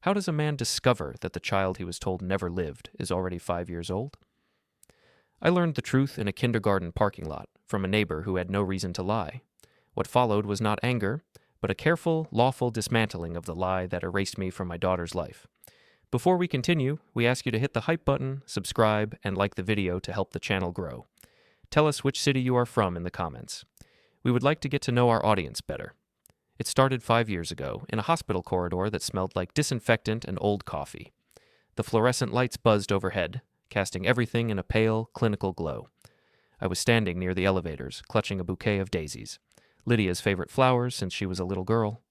How does a man discover that the child he was told never lived is already 5 years old? I learned the truth in a kindergarten parking lot from a neighbor who had no reason to lie. What followed was not anger, but a careful, lawful dismantling of the lie that erased me from my daughter's life. Before we continue, we ask you to hit the hype button, subscribe, and like the video to help the channel grow. Tell us which city you are from in the comments. We would like to get to know our audience better. It started 5 years ago in a hospital corridor that smelled like disinfectant and old coffee. The fluorescent lights buzzed overhead, casting everything in a pale, clinical glow. I was standing near the elevators, clutching a bouquet of daisies, Lydia's favorite flowers since she was a little girl.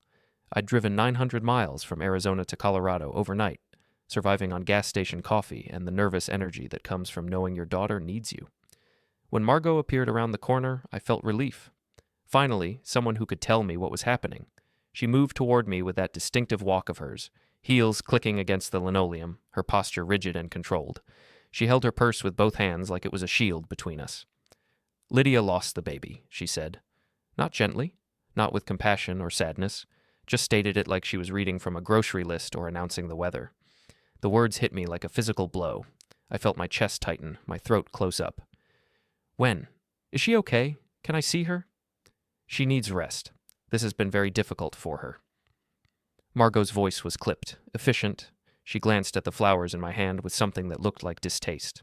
I'd driven 900 miles from Arizona to Colorado overnight, surviving on gas station coffee and the nervous energy that comes from knowing your daughter needs you. When Margot appeared around the corner, I felt relief. Finally, someone who could tell me what was happening. She moved toward me with that distinctive walk of hers, heels clicking against the linoleum, her posture rigid and controlled. She held her purse with both hands like it was a shield between us. "Lydia lost the baby," she said. Not gently, not with compassion or sadness, just stated it like she was reading from a grocery list or announcing the weather. The words hit me like a physical blow. I felt my chest tighten, my throat close up. "When? Is she okay? Can I see her?" "She needs rest. This has been very difficult for her." Margot's voice was clipped, efficient. She glanced at the flowers in my hand with something that looked like distaste.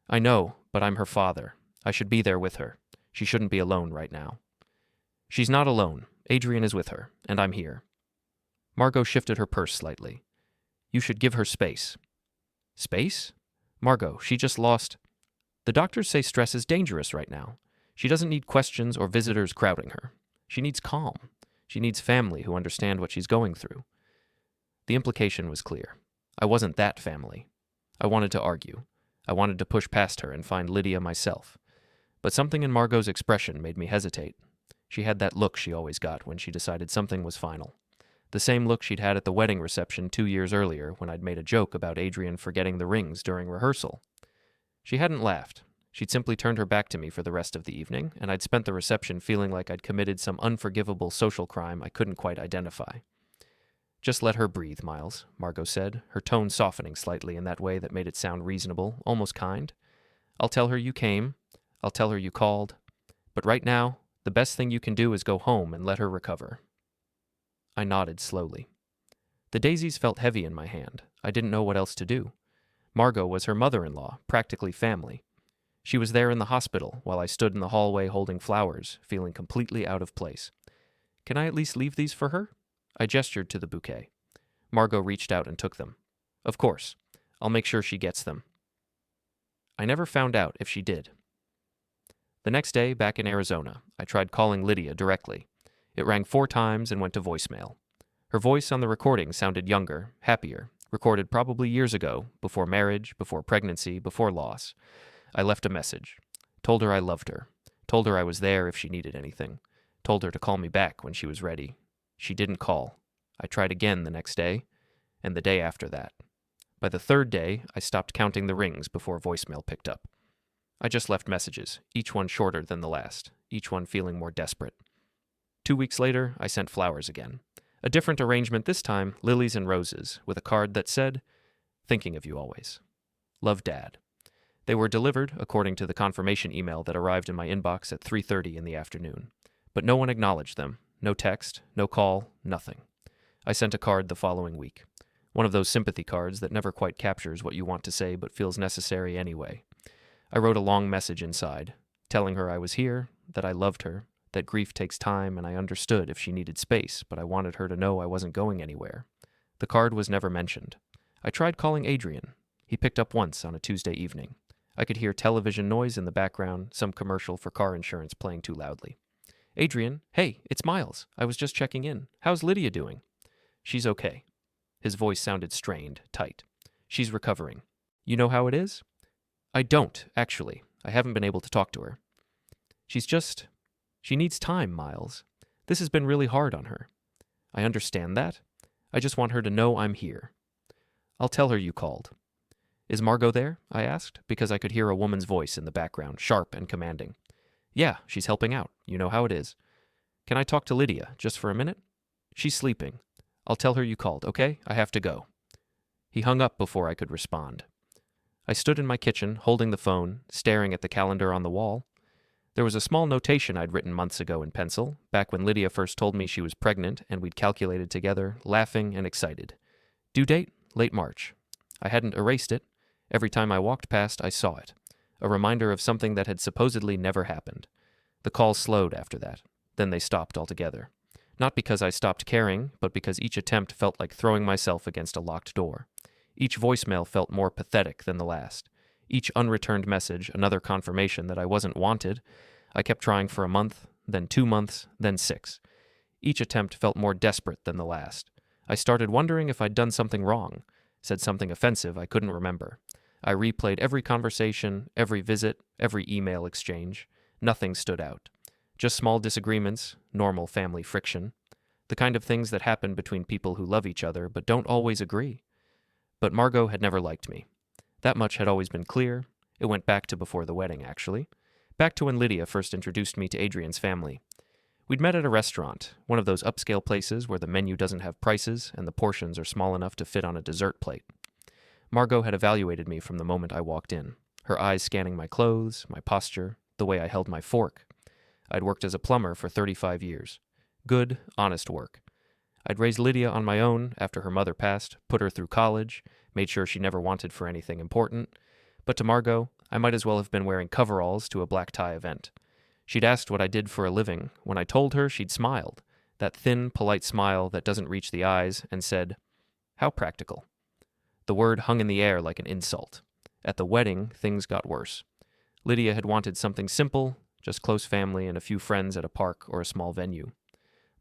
"I know, but I'm her father. I should be there with her. She shouldn't be alone right now." "She's not alone. Adrian is with her, and I'm here." Margot shifted her purse slightly. "You should give her space." "Space? Margot, she just lost—" "The doctors say stress is dangerous right now. She doesn't need questions or visitors crowding her. She needs calm. She needs family who understand what she's going through." The implication was clear. I wasn't that family. I wanted to argue. I wanted to push past her and find Lydia myself. But something in Margot's expression made me hesitate. She had that look she always got when she decided something was final. The same look she'd had at the wedding reception 2 years earlier when I'd made a joke about Adrian forgetting the rings during rehearsal. She hadn't laughed. She'd simply turned her back to me for the rest of the evening, and I'd spent the reception feeling like I'd committed some unforgivable social crime I couldn't quite identify. "Just let her breathe, Miles," Margot said, her tone softening slightly in that way that made it sound reasonable, almost kind. "I'll tell her you came. I'll tell her you called. But right now, the best thing you can do is go home and let her recover." I nodded slowly. The daisies felt heavy in my hand. I didn't know what else to do. Margot was her mother-in-law, practically family. She was there in the hospital while I stood in the hallway holding flowers, feeling completely out of place. "Can I at least leave these for her?" I gestured to the bouquet. Margot reached out and took them. "Of course. I'll make sure she gets them." I never found out if she did. The next day, back in Arizona, I tried calling Lydia directly. It rang 4 times and went to voicemail. Her voice on the recording sounded younger, happier, recorded probably years ago, before marriage, before pregnancy, before loss. I left a message. Told her I loved her. Told her I was there if she needed anything. Told her to call me back when she was ready. She didn't call. I tried again the next day, and the day after that. By the 3rd day, I stopped counting the rings before voicemail picked up. I just left messages, each one shorter than the last, each one feeling more desperate. 2 weeks later, I sent flowers again. A different arrangement this time, lilies and roses, with a card that said, "Thinking of you always. Love, Dad." They were delivered according to the confirmation email that arrived in my inbox at 3:30 in the afternoon. But no one acknowledged them. No text, no call, nothing. I sent a card the following week. One of those sympathy cards that never quite captures what you want to say but feels necessary anyway. I wrote a long message inside, telling her I was here, that I loved her, that grief takes time and I understood if she needed space, but I wanted her to know I wasn't going anywhere. The card was never mentioned. I tried calling Adrian. He picked up once on a Tuesday evening. I could hear television noise in the background, some commercial for car insurance playing too loudly. "Adrian, hey, it's Miles. I was just checking in. How's Lydia doing?" "She's okay." His voice sounded strained, tight. "She's recovering. You know how it is?" "I don't, actually. I haven't been able to talk to her." She needs time, Miles. This has been really hard on her." "I understand that. I just want her to know I'm here." "I'll tell her you called." "Is Margot there?" I asked, because I could hear a woman's voice in the background, sharp and commanding. "Yeah, she's helping out. You know how it is." "Can I talk to Lydia, just for a minute?" "She's sleeping. I'll tell her you called, okay? I have to go." He hung up before I could respond. I stood in my kitchen, holding the phone, staring at the calendar on the wall. There was a small notation I'd written months ago in pencil, back when Lidia first told me she was pregnant and we'd calculated together, laughing and excited. Due date? Late March. I hadn't erased it. Every time I walked past, I saw it. A reminder of something that had supposedly never happened. The calls slowed after that. Then they stopped altogether. Not because I stopped caring, but because each attempt felt like throwing myself against a locked door. Each voicemail felt more pathetic than the last. Each unreturned message, another confirmation that I wasn't wanted. I kept trying for a month, then 2 months, then 6. Each attempt felt more desperate than the last. I started wondering if I'd done something wrong, said something offensive I couldn't remember. I replayed every conversation, every visit, every email exchange. Nothing stood out. Just small disagreements, normal family friction. The kind of things that happen between people who love each other but don't always agree. But Margot had never liked me. That much had always been clear. It went back to before the wedding, actually. Back to when Lidia first introduced me to Adrian's family. We'd met at a restaurant, one of those upscale places where the menu doesn't have prices and the portions are small enough to fit on a dessert plate. Margot had evaluated me from the moment I walked in, her eyes scanning my clothes, my posture, the way I held my fork. I'd worked as a plumber for 35 years. Good, honest work. I'd raised Lidia on my own after her mother passed, put her through college, made sure she never wanted for anything important. But to Margot, I might as well have been wearing coveralls to a black tie event. She'd asked what I did for a living. When I told her, she'd smiled, that thin, polite smile that doesn't reach the eyes, and said, "How practical." The word hung in the air like an insult. At the wedding, things got worse. Lidia had wanted something simple, just close family and a few friends at a park or a small venue.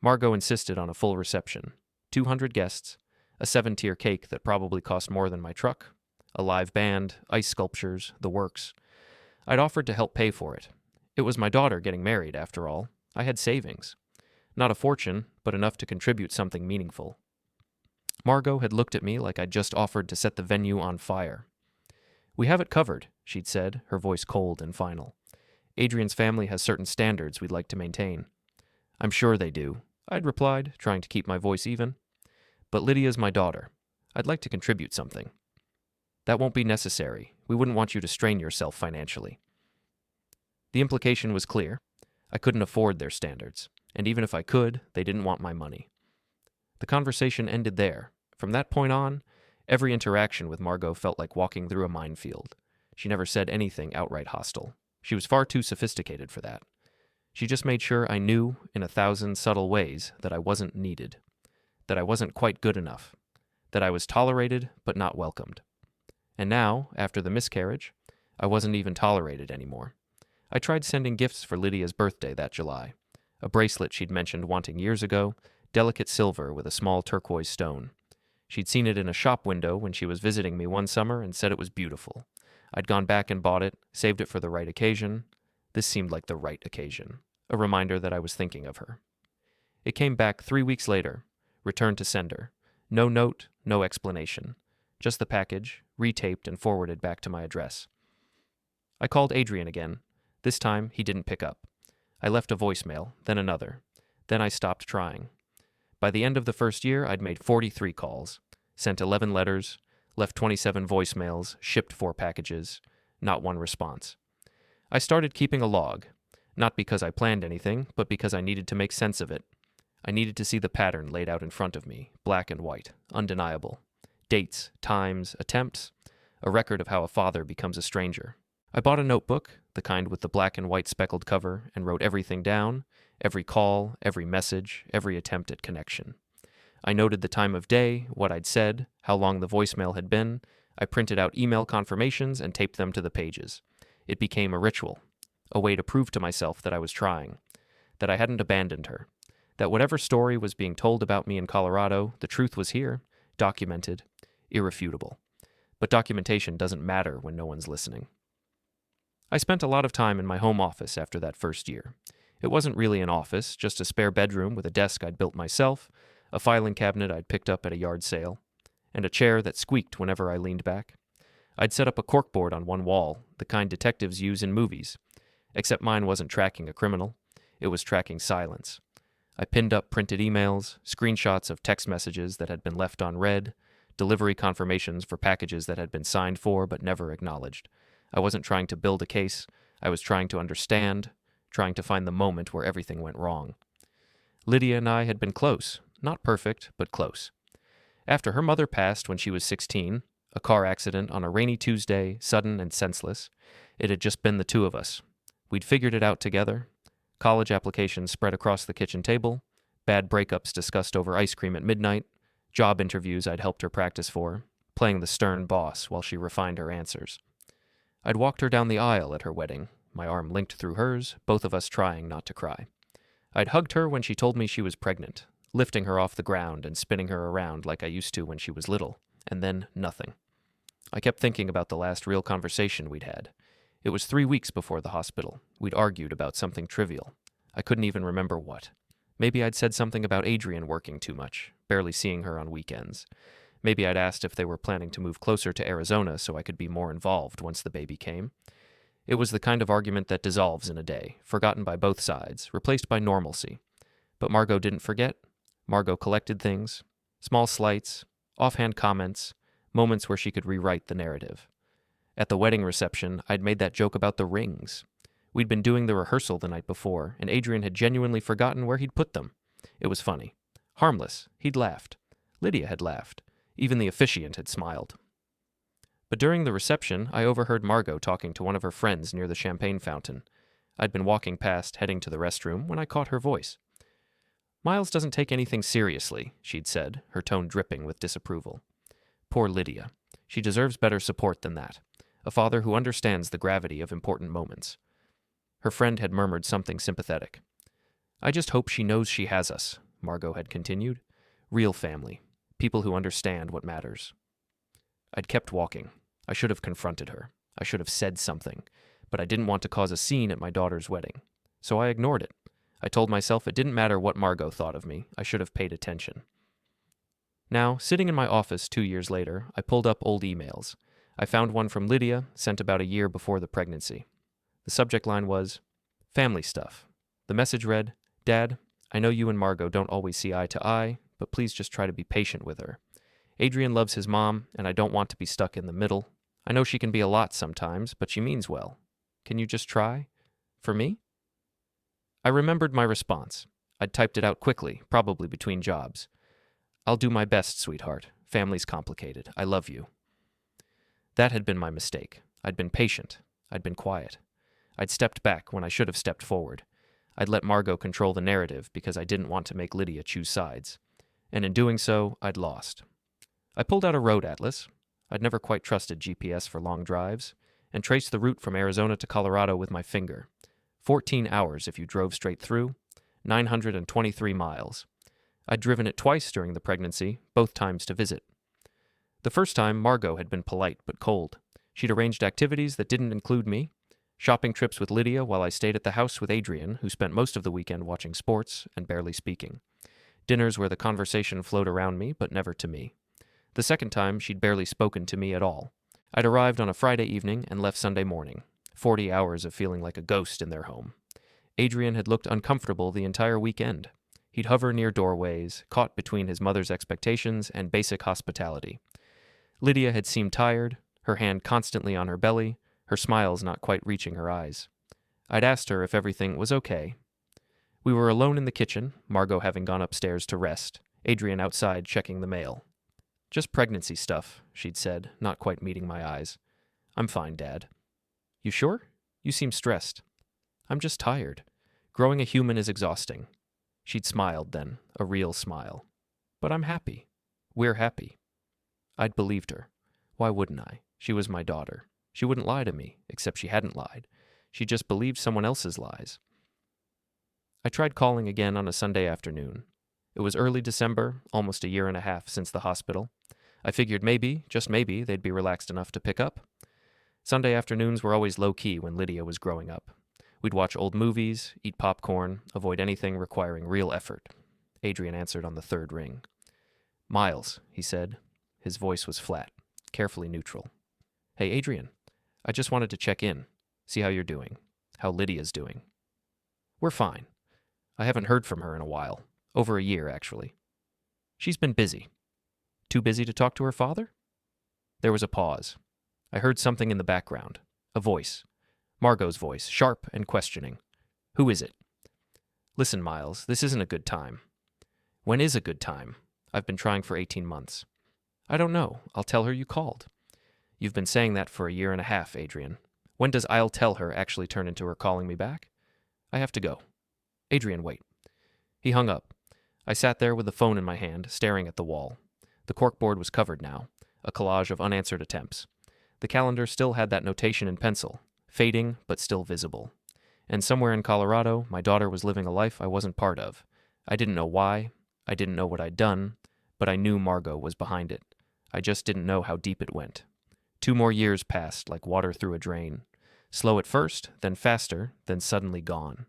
Margot insisted on a full reception, 200 guests, a 7-tier cake that probably cost more than my truck, a live band, ice sculptures, the works. I'd offered to help pay for it. It was my daughter getting married, after all. I had savings. Not a fortune, but enough to contribute something meaningful. Margot had looked at me like I'd just offered to set the venue on fire. "We have it covered," she'd said, her voice cold and final. "Adrian's family has certain standards we'd like to maintain." "I'm sure they do," I'd replied, trying to keep my voice even. "But Lydia's my daughter. I'd like to contribute something." "That won't be necessary. We wouldn't want you to strain yourself financially." The implication was clear. I couldn't afford their standards, and even if I could, they didn't want my money. The conversation ended there. From that point on, every interaction with Margot felt like walking through a minefield. She never said anything outright hostile. She was far too sophisticated for that. She just made sure I knew, in 1,000 subtle ways, that I wasn't needed, that I wasn't quite good enough, that I was tolerated but not welcomed. And now, after the miscarriage, I wasn't even tolerated anymore. I tried sending gifts for Lydia's birthday that July. A bracelet she'd mentioned wanting years ago, delicate silver with a small turquoise stone. She'd seen it in a shop window when she was visiting me one summer and said it was beautiful. I'd gone back and bought it, saved it for the right occasion. This seemed like the right occasion, a reminder that I was thinking of her. It came back 3 weeks later, returned to sender. No note, no explanation. Just the package, retaped and forwarded back to my address. I called Adrian again. This time, he didn't pick up. I left a voicemail, then another. Then I stopped trying. By the end of the first year, I'd made 43 calls, sent 11 letters, left 27 voicemails, shipped 4 packages, not one response. I started keeping a log, not because I planned anything, but because I needed to make sense of it. I needed to see the pattern laid out in front of me, black and white, undeniable. Dates, times, attempts, a record of how a father becomes a stranger. I bought a notebook, the kind with the black and white speckled cover, and wrote everything down, every call, every message, every attempt at connection. I noted the time of day, what I'd said, how long the voicemail had been. I printed out email confirmations and taped them to the pages. It became a ritual, a way to prove to myself that I was trying, that I hadn't abandoned her, that whatever story was being told about me in Colorado, the truth was here, documented, irrefutable. But documentation doesn't matter when no one's listening. I spent a lot of time in my home office after that first year. It wasn't really an office, just a spare bedroom with a desk I'd built myself, a filing cabinet I'd picked up at a yard sale, and a chair that squeaked whenever I leaned back. I'd set up a corkboard on one wall, the kind detectives use in movies, except mine wasn't tracking a criminal. It was tracking silence. I pinned up printed emails, screenshots of text messages that had been left unread, delivery confirmations for packages that had been signed for but never acknowledged. I wasn't trying to build a case. I was trying to understand, trying to find the moment where everything went wrong. Lidia and I had been close. Not perfect, but close. After her mother passed when she was 16, a car accident on a rainy Tuesday, sudden and senseless, it had just been the two of us. We'd figured it out together. College applications spread across the kitchen table, bad breakups discussed over ice cream at midnight, job interviews I'd helped her practice for, playing the stern boss while she refined her answers. I'd walked her down the aisle at her wedding, my arm linked through hers, both of us trying not to cry. I'd hugged her when she told me she was pregnant, lifting her off the ground and spinning her around like I used to when she was little, and then nothing. I kept thinking about the last real conversation we'd had. It was 3 weeks before the hospital. We'd argued about something trivial. I couldn't even remember what. Maybe I'd said something about Adrian working too much, barely seeing her on weekends. Maybe I'd asked if they were planning to move closer to Arizona so I could be more involved once the baby came. It was the kind of argument that dissolves in a day, forgotten by both sides, replaced by normalcy. But Margot didn't forget. Margot collected things, small slights, offhand comments, moments where she could rewrite the narrative. At the wedding reception, I'd made that joke about the rings. We'd been doing the rehearsal the night before, and Adrian had genuinely forgotten where he'd put them. It was funny. Harmless. He'd laughed. Lidia had laughed. Even the officiant had smiled. But during the reception, I overheard Margot talking to one of her friends near the champagne fountain. I'd been walking past, heading to the restroom, when I caught her voice. "Miles doesn't take anything seriously," she'd said, her tone dripping with disapproval. Poor Lidia. She deserves better support than that. A father who understands the gravity of important moments. Her friend had murmured something sympathetic. "I just hope she knows she has us," Margot had continued. "Real family. People who understand what matters." I'd kept walking. I should have confronted her. I should have said something. But I didn't want to cause a scene at my daughter's wedding. So I ignored it. I told myself it didn't matter what Margot thought of me. I should have paid attention. Now, sitting in my office 2 years later, I pulled up old emails. I found one from Lidia, sent about a year before the pregnancy. The subject line was, "Family stuff." The message read, "Dad, I know you and Margot don't always see eye to eye, but please just try to be patient with her. Adrian loves his mom, and I don't want to be stuck in the middle. I know she can be a lot sometimes, but she means well. Can you just try? For me?" I remembered my response. I'd typed it out quickly, probably between jobs. "I'll do my best, sweetheart. Family's complicated. I love you." That had been my mistake. I'd been patient. I'd been quiet. I'd stepped back when I should have stepped forward. I'd let Margot control the narrative because I didn't want to make Lidia choose sides. And in doing so, I'd lost. I pulled out a road atlas. I'd never quite trusted GPS for long drives, and traced the route from Arizona to Colorado with my finger. 14 hours if you drove straight through, 923 miles. I'd driven it twice during the pregnancy, both times to visit. The first time, Margot had been polite but cold. She'd arranged activities that didn't include me, shopping trips with Lidia while I stayed at the house with Adrian, who spent most of the weekend watching sports and barely speaking. Dinners where the conversation flowed around me, but never to me. The second time, she'd barely spoken to me at all. I'd arrived on a Friday evening and left Sunday morning. 40 hours of feeling like a ghost in their home. Adrian had looked uncomfortable the entire weekend. He'd hover near doorways, caught between his mother's expectations and basic hospitality. Lidia had seemed tired, her hand constantly on her belly, her smiles not quite reaching her eyes. I'd asked her if everything was okay. We were alone in the kitchen, Margot having gone upstairs to rest, Adrian outside checking the mail. "Just pregnancy stuff," she'd said, not quite meeting my eyes. "I'm fine, Dad." "You sure? You seem stressed." "I'm just tired. Growing a human is exhausting." She'd smiled then, a real smile. "But I'm happy. We're happy." I'd believed her. Why wouldn't I? She was my daughter. She wouldn't lie to me, except she hadn't lied. She just believed someone else's lies. I tried calling again on a Sunday afternoon. It was early December, almost a year and a half since the hospital. I figured maybe, just maybe, they'd be relaxed enough to pick up. Sunday afternoons were always low-key when Lidia was growing up. We'd watch old movies, eat popcorn, avoid anything requiring real effort. Adrian answered on the third ring. "Miles," he said. His voice was flat, carefully neutral. "Hey, Adrian, I just wanted to check in, see how you're doing, how Lydia's doing." "We're fine. I haven't heard from her in a while. Over a year, actually. She's been busy. Too busy to talk to her father? There was a pause. I heard something in the background. A voice. Margot's voice, sharp and questioning. Who is it? Listen, Miles, this isn't a good time. When is a good time? I've been trying for 18 months. I don't know. I'll tell her you called. You've been saying that for a year and a half, Adrian. When does I'll tell her actually turn into her calling me back? I have to go. Adrian, wait. He hung up. I sat there with the phone in my hand, staring at the wall. The corkboard was covered now, a collage of unanswered attempts. The calendar still had that notation in pencil, fading but still visible. And somewhere in Colorado, my daughter was living a life I wasn't part of. I didn't know why. I didn't know what I'd done, but I knew Margot was behind it. I just didn't know how deep it went. 2 more years passed like water through a drain. Slow at first, then faster, then suddenly gone.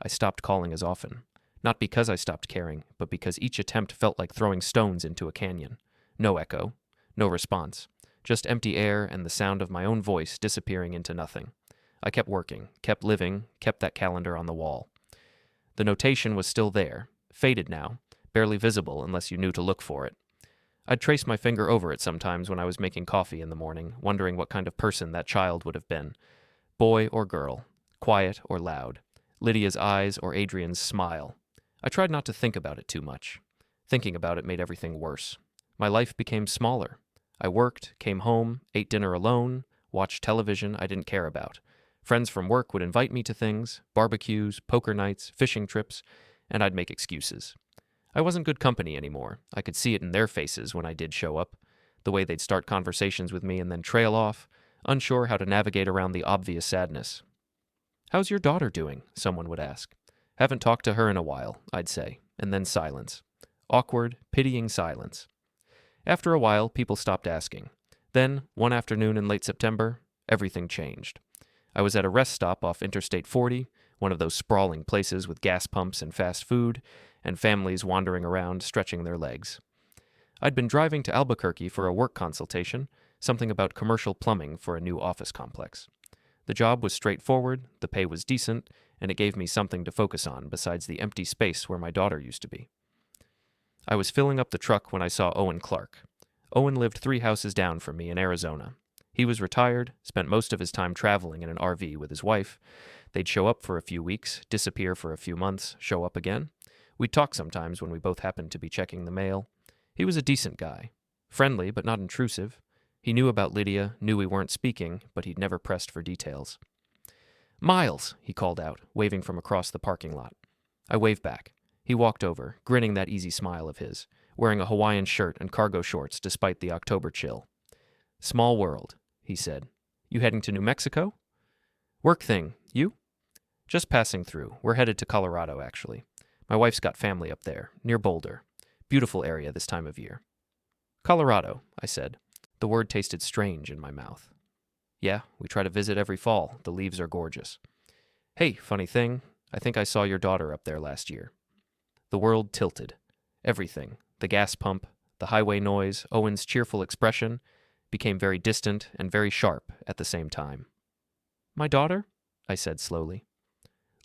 I stopped calling as often. Not because I stopped caring, but because each attempt felt like throwing stones into a canyon. No echo, no response, just empty air and the sound of my own voice disappearing into nothing. I kept working, kept living, kept that calendar on the wall. The notation was still there, faded now, barely visible unless you knew to look for it. I'd trace my finger over it sometimes when I was making coffee in the morning, wondering what kind of person that child would have been. Boy or girl, quiet or loud, Lydia's eyes or Adrian's smile. I tried not to think about it too much. Thinking about it made everything worse. My life became smaller. I worked, came home, ate dinner alone, watched television I didn't care about. Friends from work would invite me to things, barbecues, poker nights, fishing trips, and I'd make excuses. I wasn't good company anymore. I could see it in their faces when I did show up, the way they'd start conversations with me and then trail off, unsure how to navigate around the obvious sadness. How's your daughter doing? Someone would ask. Haven't talked to her in a while, I'd say, and then silence. Awkward, pitying silence. After a while, people stopped asking. Then, one afternoon in late September, everything changed. I was at a rest stop off Interstate 40, one of those sprawling places with gas pumps and fast food, and families wandering around, stretching their legs. I'd been driving to Albuquerque for a work consultation, something about commercial plumbing for a new office complex. The job was straightforward, the pay was decent, and it gave me something to focus on besides the empty space where my daughter used to be. I was filling up the truck when I saw Owen Clark. Owen lived 3 houses down from me in Arizona. He was retired, spent most of his time traveling in an RV with his wife. They'd show up for a few weeks, disappear for a few months, show up again. We'd talk sometimes when we both happened to be checking the mail. He was a decent guy. Friendly, but not intrusive. He knew about Lydia, knew we weren't speaking, but he'd never pressed for details. Miles, he called out, waving from across the parking lot. I waved back. He walked over, grinning that easy smile of his, wearing a Hawaiian shirt and cargo shorts despite the October chill. Small world, he said. You heading to New Mexico? Work thing. You? Just passing through. We're headed to Colorado, actually. My wife's got family up there, near Boulder. Beautiful area this time of year. Colorado, I said. The word tasted strange in my mouth. Yeah, we try to visit every fall. The leaves are gorgeous. Hey, funny thing, I think I saw your daughter up there last year. The world tilted. Everything, the gas pump, the highway noise, Owen's cheerful expression, became very distant and very sharp at the same time. My daughter? I said slowly.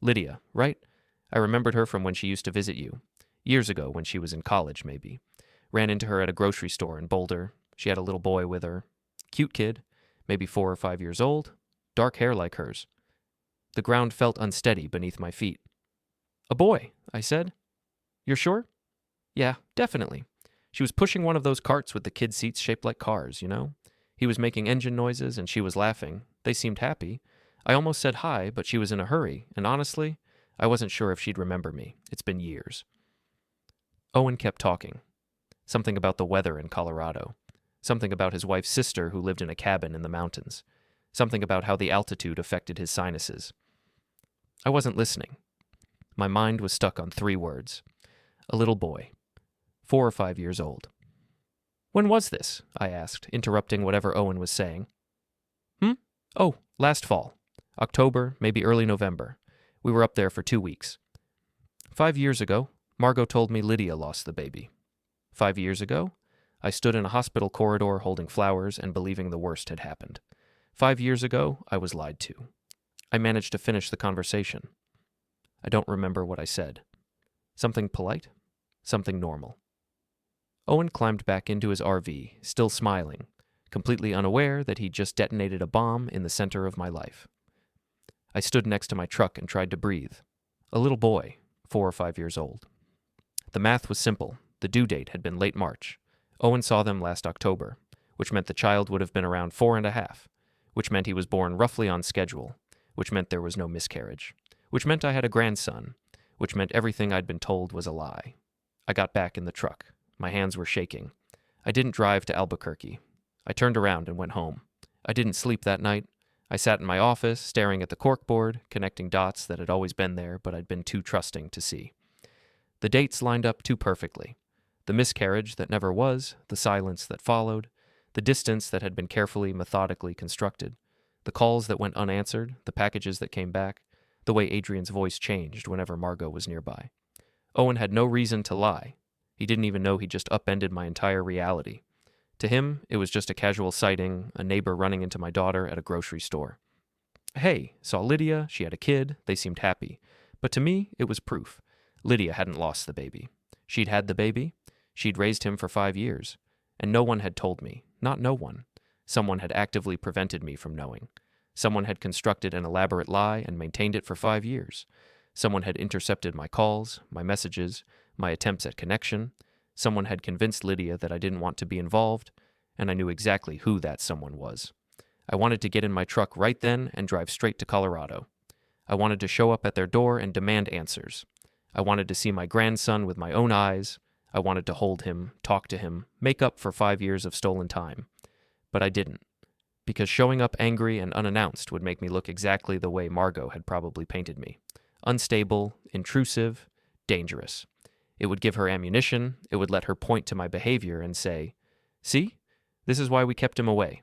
Lydia, right? I remembered her from when she used to visit you. Years ago, when she was in college, maybe. Ran into her at a grocery store in Boulder. She had a little boy with her. Cute kid, maybe 4 or 5 years old. Dark hair like hers. The ground felt unsteady beneath my feet. A boy, I said. You're sure? Yeah, definitely. She was pushing one of those carts with the kid seats shaped like cars, you know? He was making engine noises and she was laughing. They seemed happy. I almost said hi, but she was in a hurry, and honestly, I wasn't sure if she'd remember me. It's been years. Owen kept talking. Something about the weather in Colorado. Something about his wife's sister who lived in a cabin in the mountains. Something about how the altitude affected his sinuses. I wasn't listening. My mind was stuck on 3 words. A little boy. 4 or 5 years old. When was this? I asked, interrupting whatever Owen was saying. Oh, last fall. October, maybe early November. We were up there for 2 weeks. 5 years ago, Margot told me Lydia lost the baby. 5 years ago, I stood in a hospital corridor holding flowers and believing the worst had happened. 5 years ago, I was lied to. I managed to finish the conversation. I don't remember what I said. Something polite? Something normal. Owen climbed back into his RV, still smiling, completely unaware that he'd just detonated a bomb in the center of my life. I stood next to my truck and tried to breathe. A little boy, 4 or 5 years old. The math was simple. The due date had been late March. Owen saw them last October, which meant the child would have been around 4.5, which meant he was born roughly on schedule, which meant there was no miscarriage, which meant I had a grandson, which meant everything I'd been told was a lie. I got back in the truck. My hands were shaking. I didn't drive to Albuquerque. I turned around and went home. I didn't sleep that night. I sat in my office, staring at the corkboard, connecting dots that had always been there, but I'd been too trusting to see. The dates lined up too perfectly. The miscarriage that never was, the silence that followed, the distance that had been carefully, methodically constructed, the calls that went unanswered, the packages that came back, the way Adrian's voice changed whenever Margot was nearby. Owen had no reason to lie. He didn't even know he'd just upended my entire reality. To him, it was just a casual sighting, a neighbor running into my daughter at a grocery store. Hey, saw Lidia, she had a kid, they seemed happy. But to me, it was proof. Lidia hadn't lost the baby. She'd had the baby. She'd raised him for 5 years. And no one had told me. Not no one. Someone had actively prevented me from knowing. Someone had constructed an elaborate lie and maintained it for 5 years. Someone had intercepted my calls, my messages, my attempts at connection. Someone had convinced Lidia that I didn't want to be involved, and I knew exactly who that someone was. I wanted to get in my truck right then and drive straight to Colorado. I wanted to show up at their door and demand answers. I wanted to see my grandson with my own eyes. I wanted to hold him, talk to him, make up for 5 years of stolen time. But I didn't, because showing up angry and unannounced would make me look exactly the way Margot had probably painted me. Unstable, intrusive, dangerous. It would give her ammunition, it would let her point to my behavior and say, "See? This is why we kept him away."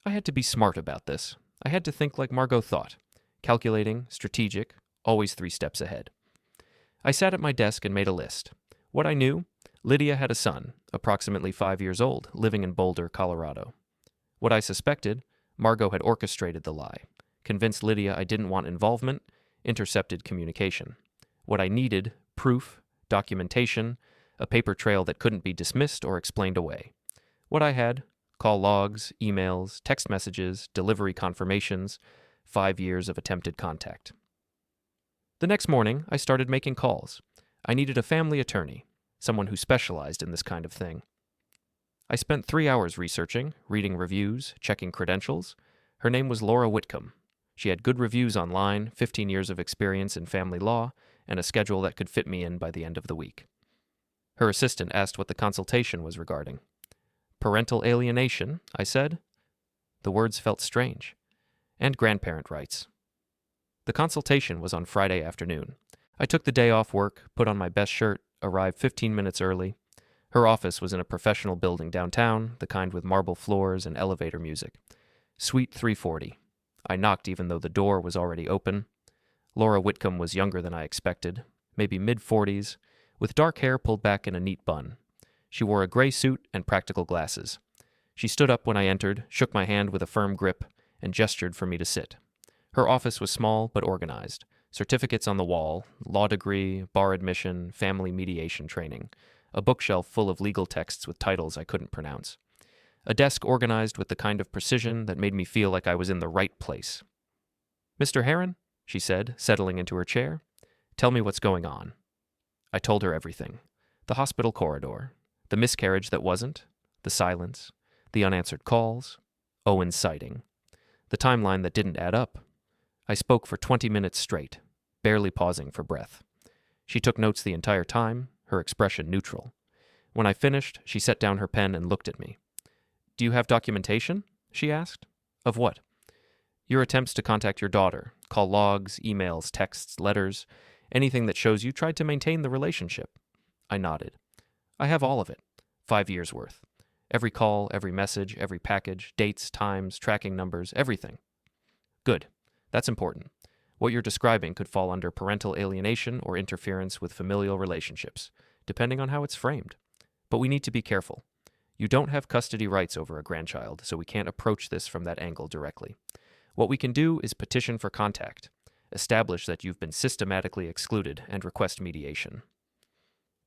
I had to be smart about this. I had to think like Margot thought. Calculating, strategic, always 3 steps ahead. I sat at my desk and made a list. What I knew: Lidia had a son, approximately 5 years old, living in Boulder, Colorado. What I suspected: Margot had orchestrated the lie, convinced Lidia I didn't want involvement, intercepted communication. What I needed: proof, documentation, a paper trail that couldn't be dismissed or explained away. What I had: call logs, emails, text messages, delivery confirmations, 5 years of attempted contact. The next morning, I started making calls. I needed a family attorney, someone who specialized in this kind of thing. I spent 3 hours researching, reading reviews, checking credentials. Her name was Laura Whitcomb. She had good reviews online, 15 years of experience in family law, and a schedule that could fit me in by the end of the week. Her assistant asked what the consultation was regarding. Parental alienation, I said. The words felt strange. And grandparent rights. The consultation was on Friday afternoon. I took the day off work, put on my best shirt, arrived 15 minutes early. Her office was in a professional building downtown, the kind with marble floors and elevator music. Suite 340. I knocked even though the door was already open. Laura Whitcomb was younger than I expected, maybe mid-40s, with dark hair pulled back in a neat bun. She wore a gray suit and practical glasses. She stood up when I entered, shook my hand with a firm grip, and gestured for me to sit. Her office was small but organized. Certificates on the wall, law degree, bar admission, family mediation training, a bookshelf full of legal texts with titles I couldn't pronounce. A desk organized with the kind of precision that made me feel like I was in the right place. "Mr. Heron," she said, settling into her chair, "tell me what's going on." I told her everything. The hospital corridor, the miscarriage that wasn't, the silence, the unanswered calls, Owen's sighting, the timeline that didn't add up. I spoke for 20 minutes straight, barely pausing for breath. She took notes the entire time, her expression neutral. When I finished, she set down her pen and looked at me. "Do you have documentation?" she asked. "Of what?" "Your attempts to contact your daughter, call logs, emails, texts, letters, anything that shows you tried to maintain the relationship." I nodded. "I have all of it. 5 years worth. Every call, every message, every package, dates, times, tracking numbers, everything." "Good. That's important. What you're describing could fall under parental alienation or interference with familial relationships, depending on how it's framed. But we need to be careful. You don't have custody rights over a grandchild, so we can't approach this from that angle directly. What we can do is petition for contact, establish that you've been systematically excluded, and request mediation."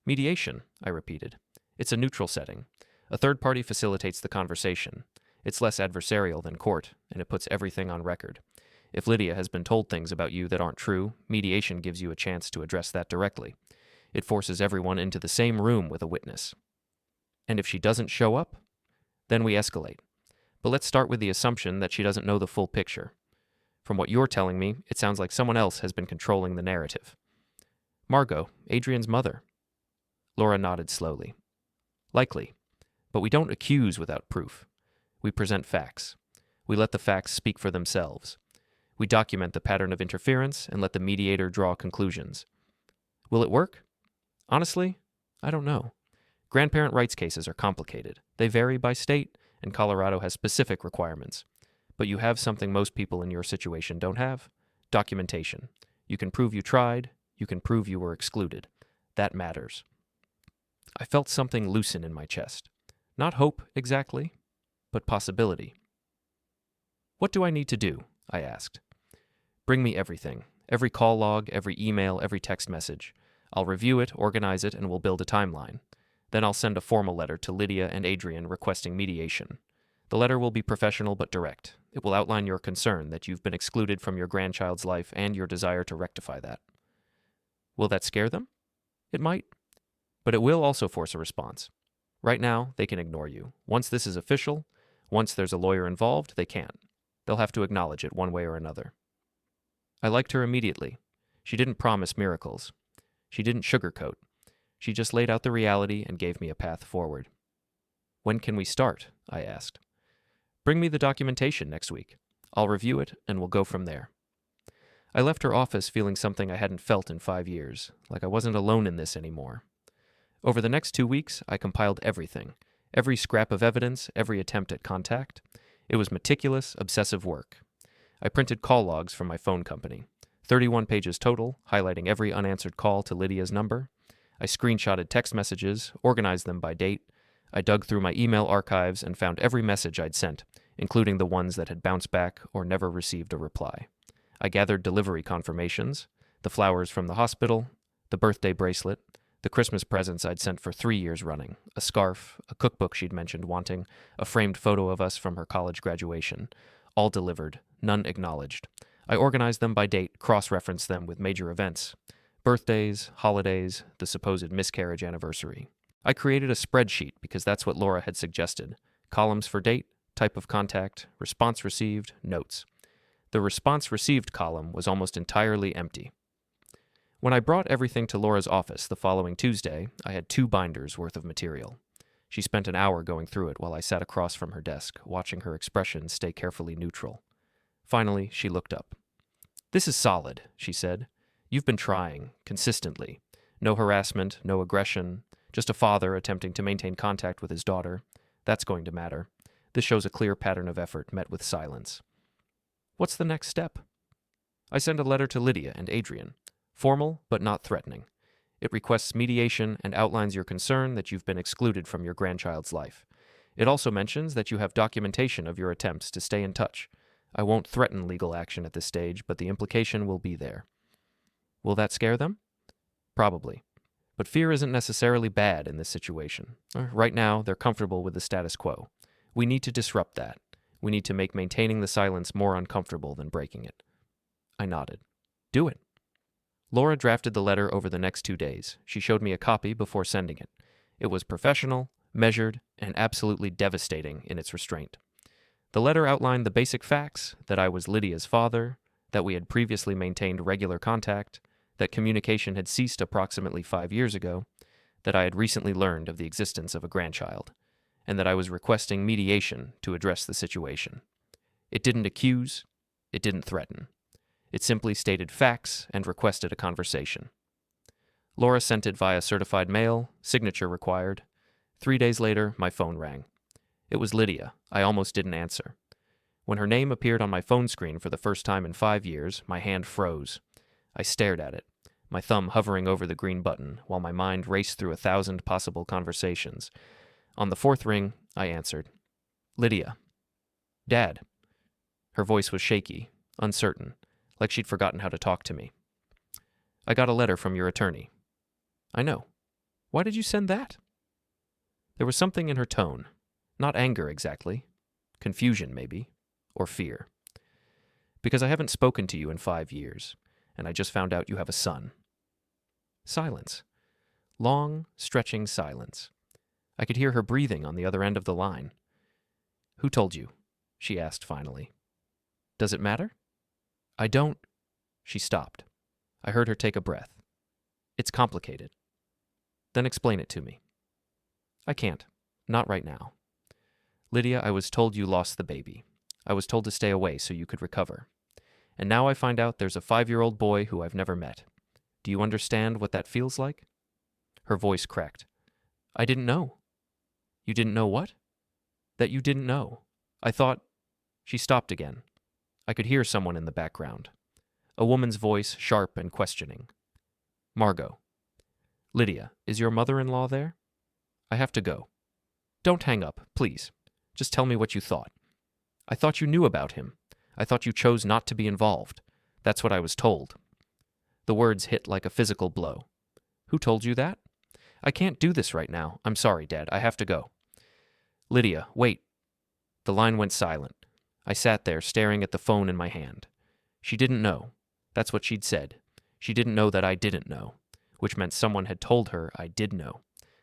Mediation, I repeated. It's a neutral setting. A third party facilitates the conversation. It's less adversarial than court, and it puts everything on record. If Lidia has been told things about you that aren't true, mediation gives you a chance to address that directly. It forces everyone into the same room with a witness. And if she doesn't show up, then we escalate. But let's start with the assumption that she doesn't know the full picture. From what you're telling me, it sounds like someone else has been controlling the narrative. Margot, Adrian's mother. Laura nodded slowly. Likely. But we don't accuse without proof. We present facts. We let the facts speak for themselves. We document the pattern of interference and let the mediator draw conclusions. Will it work? Honestly, I don't know. Grandparent rights cases are complicated. They vary by state, and Colorado has specific requirements. But you have something most people in your situation don't have: documentation. You can prove you tried. You can prove you were excluded. That matters. I felt something loosen in my chest. Not hope, exactly, but possibility. What do I need to do? I asked. Bring me everything. Every call log, every email, every text message. I'll review it, organize it, and we'll build a timeline. Then I'll send a formal letter to Lidia and Adrian requesting mediation. The letter will be professional but direct. It will outline your concern that you've been excluded from your grandchild's life and your desire to rectify that. Will that scare them? It might. But it will also force a response. Right now, they can ignore you. Once this is official, once there's a lawyer involved, they can't. They'll have to acknowledge it one way or another. I liked her immediately. She didn't promise miracles. She didn't sugarcoat. She just laid out the reality and gave me a path forward. When can we start? I asked. Bring me the documentation next week. I'll review it, and we'll go from there. I left her office feeling something I hadn't felt in 5 years, like I wasn't alone in this anymore. Over the next 2 weeks, I compiled everything, every scrap of evidence, every attempt at contact. It was meticulous, obsessive work. I printed call logs from my phone company, 31 pages total, highlighting every unanswered call to Lydia's number. I screenshotted text messages, organized them by date. I dug through my email archives and found every message I'd sent, including the ones that had bounced back or never received a reply. I gathered delivery confirmations, the flowers from the hospital, the birthday bracelet, the Christmas presents I'd sent for 3 years running, a scarf, a cookbook she'd mentioned wanting, a framed photo of us from her college graduation. All delivered, none acknowledged. I organized them by date, cross-referenced them with major events. Birthdays, holidays, the supposed miscarriage anniversary. I created a spreadsheet because that's what Laura had suggested. Columns for date, type of contact, response received, notes. The response received column was almost entirely empty. When I brought everything to Laura's office the following Tuesday, I had 2 binders worth of material. She spent an hour going through it while I sat across from her desk, watching her expression stay carefully neutral. Finally, she looked up. "This is solid," she said. "You've been trying, consistently. No harassment, no aggression, just a father attempting to maintain contact with his daughter. That's going to matter. This shows a clear pattern of effort met with silence. What's the next step?" I send a letter to Lidia and Adrian. Formal, but not threatening. It requests mediation and outlines your concern that you've been excluded from your grandchild's life. It also mentions that you have documentation of your attempts to stay in touch. I won't threaten legal action at this stage, but the implication will be there. Will that scare them? Probably. But fear isn't necessarily bad in this situation. Right now, they're comfortable with the status quo. We need to disrupt that. We need to make maintaining the silence more uncomfortable than breaking it. I nodded. Do it. Laura drafted the letter over the next 2 days. She showed me a copy before sending it. It was professional, measured, and absolutely devastating in its restraint. The letter outlined the basic facts: that I was Lydia's father, that we had previously maintained regular contact, that communication had ceased approximately 5 years ago, that I had recently learned of the existence of a grandchild, and that I was requesting mediation to address the situation. It didn't accuse, it didn't threaten. It simply stated facts and requested a conversation. Laura sent it via certified mail, signature required. 3 days later, my phone rang. It was Lidia. I almost didn't answer. When her name appeared on my phone screen for the first time in 5 years, my hand froze. I stared at it, my thumb hovering over the green button, while my mind raced through 1,000 possible conversations. On the 4th ring, I answered. "Lidia." "Dad." Her voice was shaky, uncertain, like she'd forgotten how to talk to me. "I got a letter from your attorney." "I know." Why did you send that? There was something in her tone. Not anger exactly. Confusion, maybe. Or fear. Because I haven't spoken to you in 5 years, and I just found out you have a son. Silence. Long, stretching silence. I could hear her breathing on the other end of the line. Who told you? She asked finally. Does it matter? I don't. She stopped. I heard her take a breath. It's complicated. Then explain it to me. I can't. Not right now. Lydia, I was told you lost the baby. I was told to stay away so you could recover. And now I find out there's a 5-year-old boy who I've never met. Do you understand what that feels like? Her voice cracked. I didn't know. You didn't know what? That you didn't know. I thought... She stopped again. I could hear someone in the background. A woman's voice, sharp and questioning. Margot. Lydia, is your mother-in-law there? I have to go. Don't hang up, please. Just tell me what you thought. I thought you knew about him. I thought you chose not to be involved. That's what I was told. The words hit like a physical blow. Who told you that? I can't do this right now. I'm sorry, Dad. I have to go. Lydia, wait. The line went silent. I sat there, staring at the phone in my hand. She didn't know. That's what she'd said. She didn't know that I didn't know, which meant someone had told her I did know.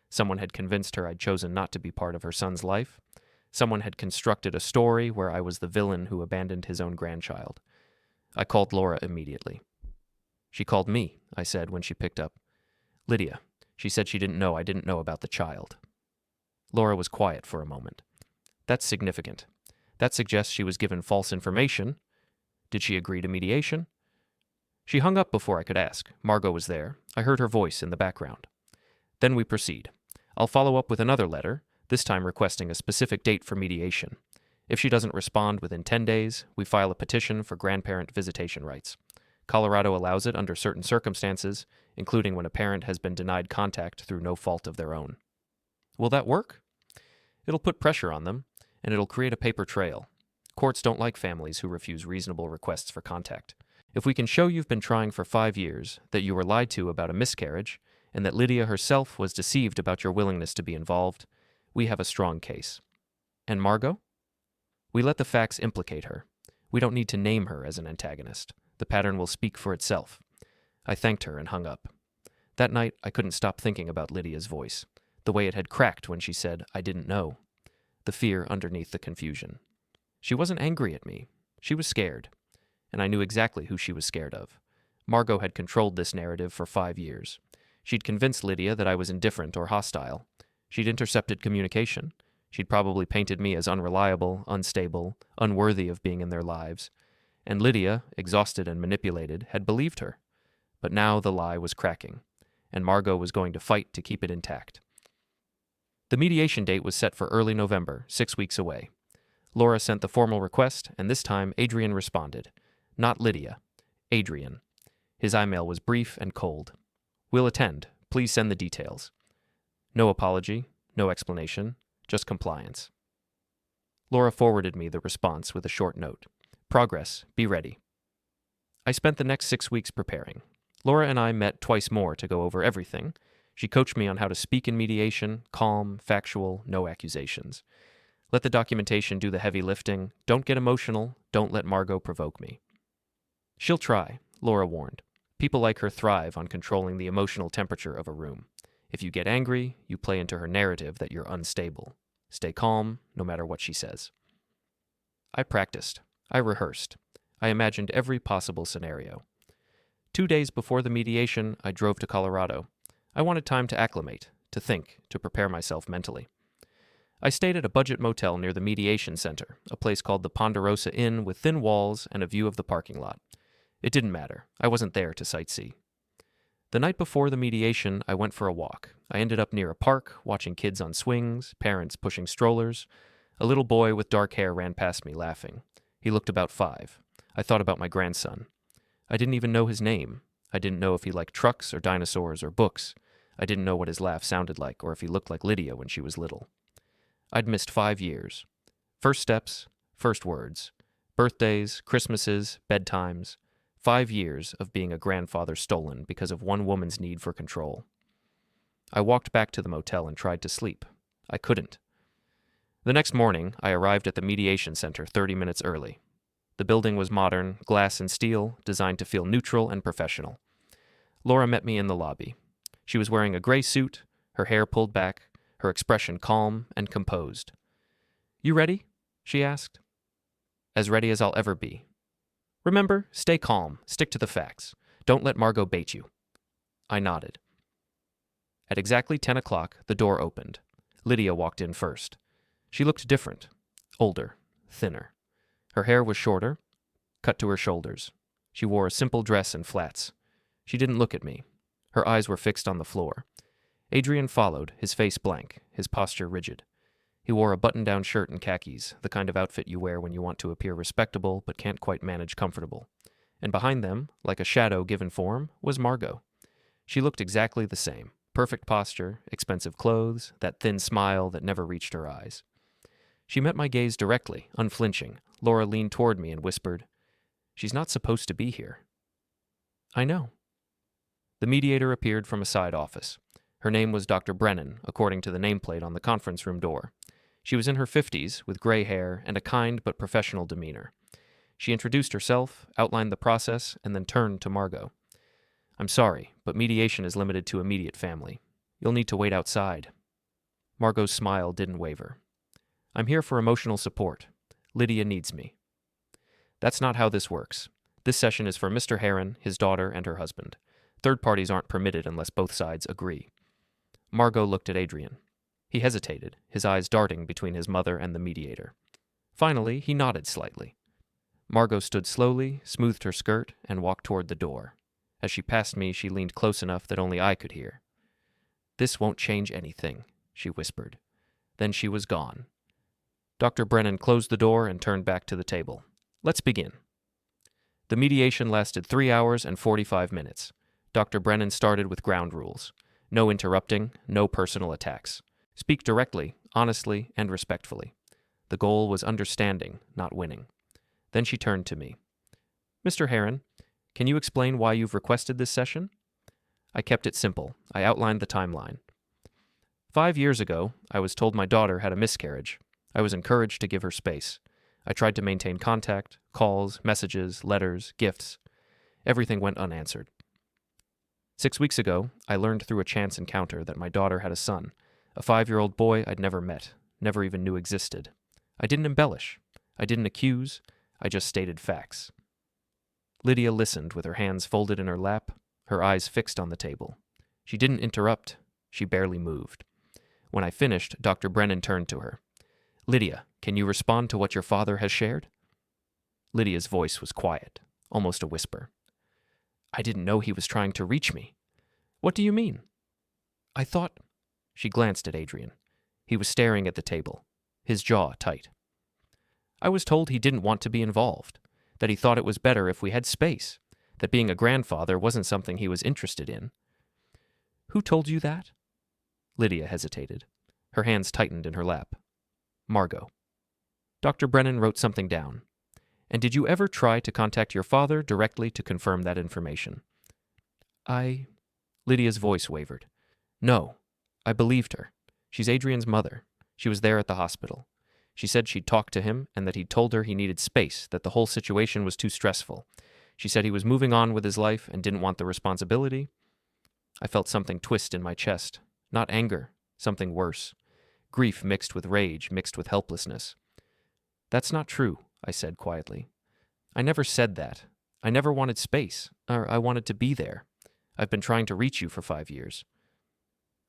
Someone had convinced her I'd chosen not to be part of her son's life. Someone had constructed a story where I was the villain who abandoned his own grandchild. I called Laura immediately. She called me, I said when she picked up. Lydia. She said she didn't know I didn't know about the child. Laura was quiet for a moment. That's significant. That suggests she was given false information. Did she agree to mediation? She hung up before I could ask. Margot was there. I heard her voice in the background. Then we proceed. I'll follow up with another letter, this time requesting a specific date for mediation. If she doesn't respond within 10 days, we file a petition for grandparent visitation rights. Colorado allows it under certain circumstances, including when a parent has been denied contact through no fault of their own. Will that work? It'll put pressure on them, and it'll create a paper trail. Courts don't like families who refuse reasonable requests for contact. If we can show you've been trying for 5 years, that you were lied to about a miscarriage, and that Lydia herself was deceived about your willingness to be involved, we have a strong case. And Margot? We let the facts implicate her. We don't need to name her as an antagonist. The pattern will speak for itself. I thanked her and hung up. That night, I couldn't stop thinking about Lydia's voice, the way it had cracked when she said, I didn't know. The fear underneath the confusion. She wasn't angry at me. She was scared. And I knew exactly who she was scared of. Margot had controlled this narrative for 5 years. She'd convinced Lydia that I was indifferent or hostile. She'd intercepted communication. She'd probably painted me as unreliable, unstable, unworthy of being in their lives. And Lydia, exhausted and manipulated, had believed her. But now the lie was cracking, and Margot was going to fight to keep it intact. The mediation date was set for early November, 6 weeks away. Laura sent the formal request, and this time Adrian responded. Not Lydia. Adrian. His email was brief and cold. We'll attend. Please send the details. No apology, no explanation, just compliance. Laura forwarded me the response with a short note. Progress, be ready. I spent the next 6 weeks preparing. Laura and I met twice more to go over everything. She coached me on how to speak in mediation, calm, factual, no accusations. Let the documentation do the heavy lifting. Don't get emotional. Don't let Margot provoke me. She'll try, Laura warned. People like her thrive on controlling the emotional temperature of a room. If you get angry, you play into her narrative that you're unstable. Stay calm, no matter what she says. I practiced. I rehearsed. I imagined every possible scenario. 2 days before the mediation, I drove to Colorado. I wanted time to acclimate, to think, to prepare myself mentally. I stayed at a budget motel near the mediation center, a place called the Ponderosa Inn with thin walls and a view of the parking lot. It didn't matter. I wasn't there to sightsee. The night before the mediation, I went for a walk. I ended up near a park, watching kids on swings, parents pushing strollers. A little boy with dark hair ran past me, laughing. He looked about 5. I thought about my grandson. I didn't even know his name. I didn't know if he liked trucks or dinosaurs or books. I didn't know what his laugh sounded like or if he looked like Lydia when she was little. I'd missed 5 years. First steps, first words. Birthdays, Christmases, bedtimes. 5 years of being a grandfather stolen because of one woman's need for control. I walked back to the motel and tried to sleep. I couldn't. The next morning, I arrived at the mediation center 30 minutes early. The building was modern, glass and steel, designed to feel neutral and professional. Laura met me in the lobby. She was wearing a gray suit, her hair pulled back, her expression calm and composed. "You ready?" she asked. "As ready as I'll ever be. Remember, stay calm, stick to the facts. Don't let Margot bait you." I nodded. At exactly 10 o'clock, the door opened. Lidia walked in first. She looked different, older, thinner. Her hair was shorter, cut to her shoulders. She wore a simple dress and flats. She didn't look at me. Her eyes were fixed on the floor. Adrian followed, his face blank, his posture rigid. He wore a button-down shirt and khakis, the kind of outfit you wear when you want to appear respectable but can't quite manage comfortable. And behind them, like a shadow given form, was Margot. She looked exactly the same. Perfect posture, expensive clothes, that thin smile that never reached her eyes. She met my gaze directly, unflinching. Laura leaned toward me and whispered, "She's not supposed to be here." "I know." The mediator appeared from a side office. Her name was Dr. Brennan, according to the nameplate on the conference room door. She was in her 50s, with gray hair and a kind but professional demeanor. She introduced herself, outlined the process, and then turned to Margot. "I'm sorry, but mediation is limited to immediate family. You'll need to wait outside." Margot's smile didn't waver. "I'm here for emotional support. Lidia needs me." "That's not how this works. This session is for Mr. Heron, his daughter, and her husband. Third parties aren't permitted unless both sides agree." Margot looked at Adrian. He hesitated, his eyes darting between his mother and the mediator. Finally, he nodded slightly. Margot stood slowly, smoothed her skirt, and walked toward the door. As she passed me, she leaned close enough that only I could hear. "This won't change anything," she whispered. Then she was gone. Dr. Brennan closed the door and turned back to the table. "Let's begin." The mediation lasted 3 hours and 45 minutes. Dr. Brennan started with ground rules. No interrupting, no personal attacks. Speak directly, honestly, and respectfully. The goal was understanding, not winning. Then she turned to me. "Mr. Heron, can you explain why you've requested this session?" I kept it simple. I outlined the timeline. 5 years ago, I was told my daughter had a miscarriage. I was encouraged to give her space. I tried to maintain contact, calls, messages, letters, gifts. Everything went unanswered. 6 weeks ago, I learned through a chance encounter that my daughter had a son, a 5-year-old boy I'd never met, never even knew existed. I didn't embellish. I didn't accuse. I just stated facts. Lidia listened with her hands folded in her lap, her eyes fixed on the table. She didn't interrupt. She barely moved. When I finished, Dr. Brennan turned to her. "Lidia, can you respond to what your father has shared?" Lydia's voice was quiet, almost a whisper. "I didn't know he was trying to reach me." "What do you mean?" "I thought—" She glanced at Adrian. He was staring at the table, his jaw tight. "I was told he didn't want to be involved, that he thought it was better if we had space, that being a grandfather wasn't something he was interested in." "Who told you that?" Lidia hesitated. Her hands tightened in her lap. "Margot." Dr. Brennan wrote something down. "And did you ever try to contact your father directly to confirm that information?" Lydia's voice wavered. "No. I believed her. She's Adrian's mother. She was there at the hospital. She said she'd talked to him and that he'd told her he needed space, that the whole situation was too stressful. She said he was moving on with his life and didn't want the responsibility." I felt something twist in my chest. Not anger, something worse. Grief mixed with rage, mixed with helplessness. "That's not true," I said quietly. "I never said that. I never wanted space, or I wanted to be there. I've been trying to reach you for 5 years."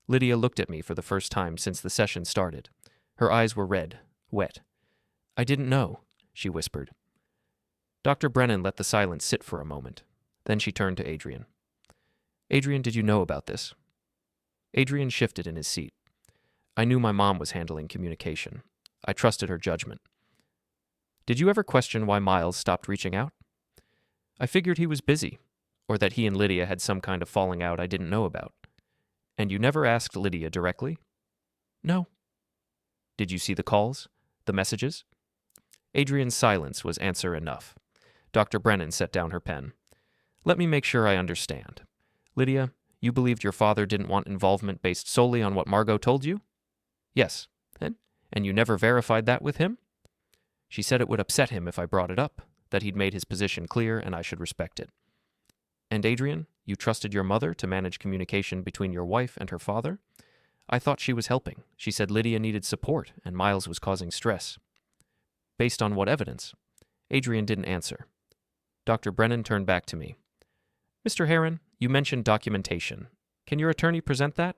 Lidia looked at me for the first time since the session started. Her eyes were red, wet. "I didn't know," she whispered. Dr. Brennan let the silence sit for a moment. Then she turned to Adrian. "Adrian, did you know about this?" Adrian shifted in his seat. I knew my mom was handling communication. I trusted her judgment. "Did you ever question why Miles stopped reaching out?" "I figured he was busy, or that he and Lidia had some kind of falling out I didn't know about." "And you never asked Lidia directly?" "No." "Did you see the calls? The messages?" Adrian's silence was answer enough. Dr. Brennan set down her pen. "Let me make sure I understand. Lidia, You believed your father didn't want involvement based solely on what Margot told you? Yes. And you never verified that with him? She said it would upset him if I brought it up, that he'd made his position clear and I should respect it. And Adrian, you trusted your mother to manage communication between your wife and her father? I thought she was helping. She said Lidia needed support and Miles was causing stress. Based on what evidence? Adrian didn't answer. Dr. Brennan turned back to me. Mr. Heron, you mentioned documentation. Can your attorney present that?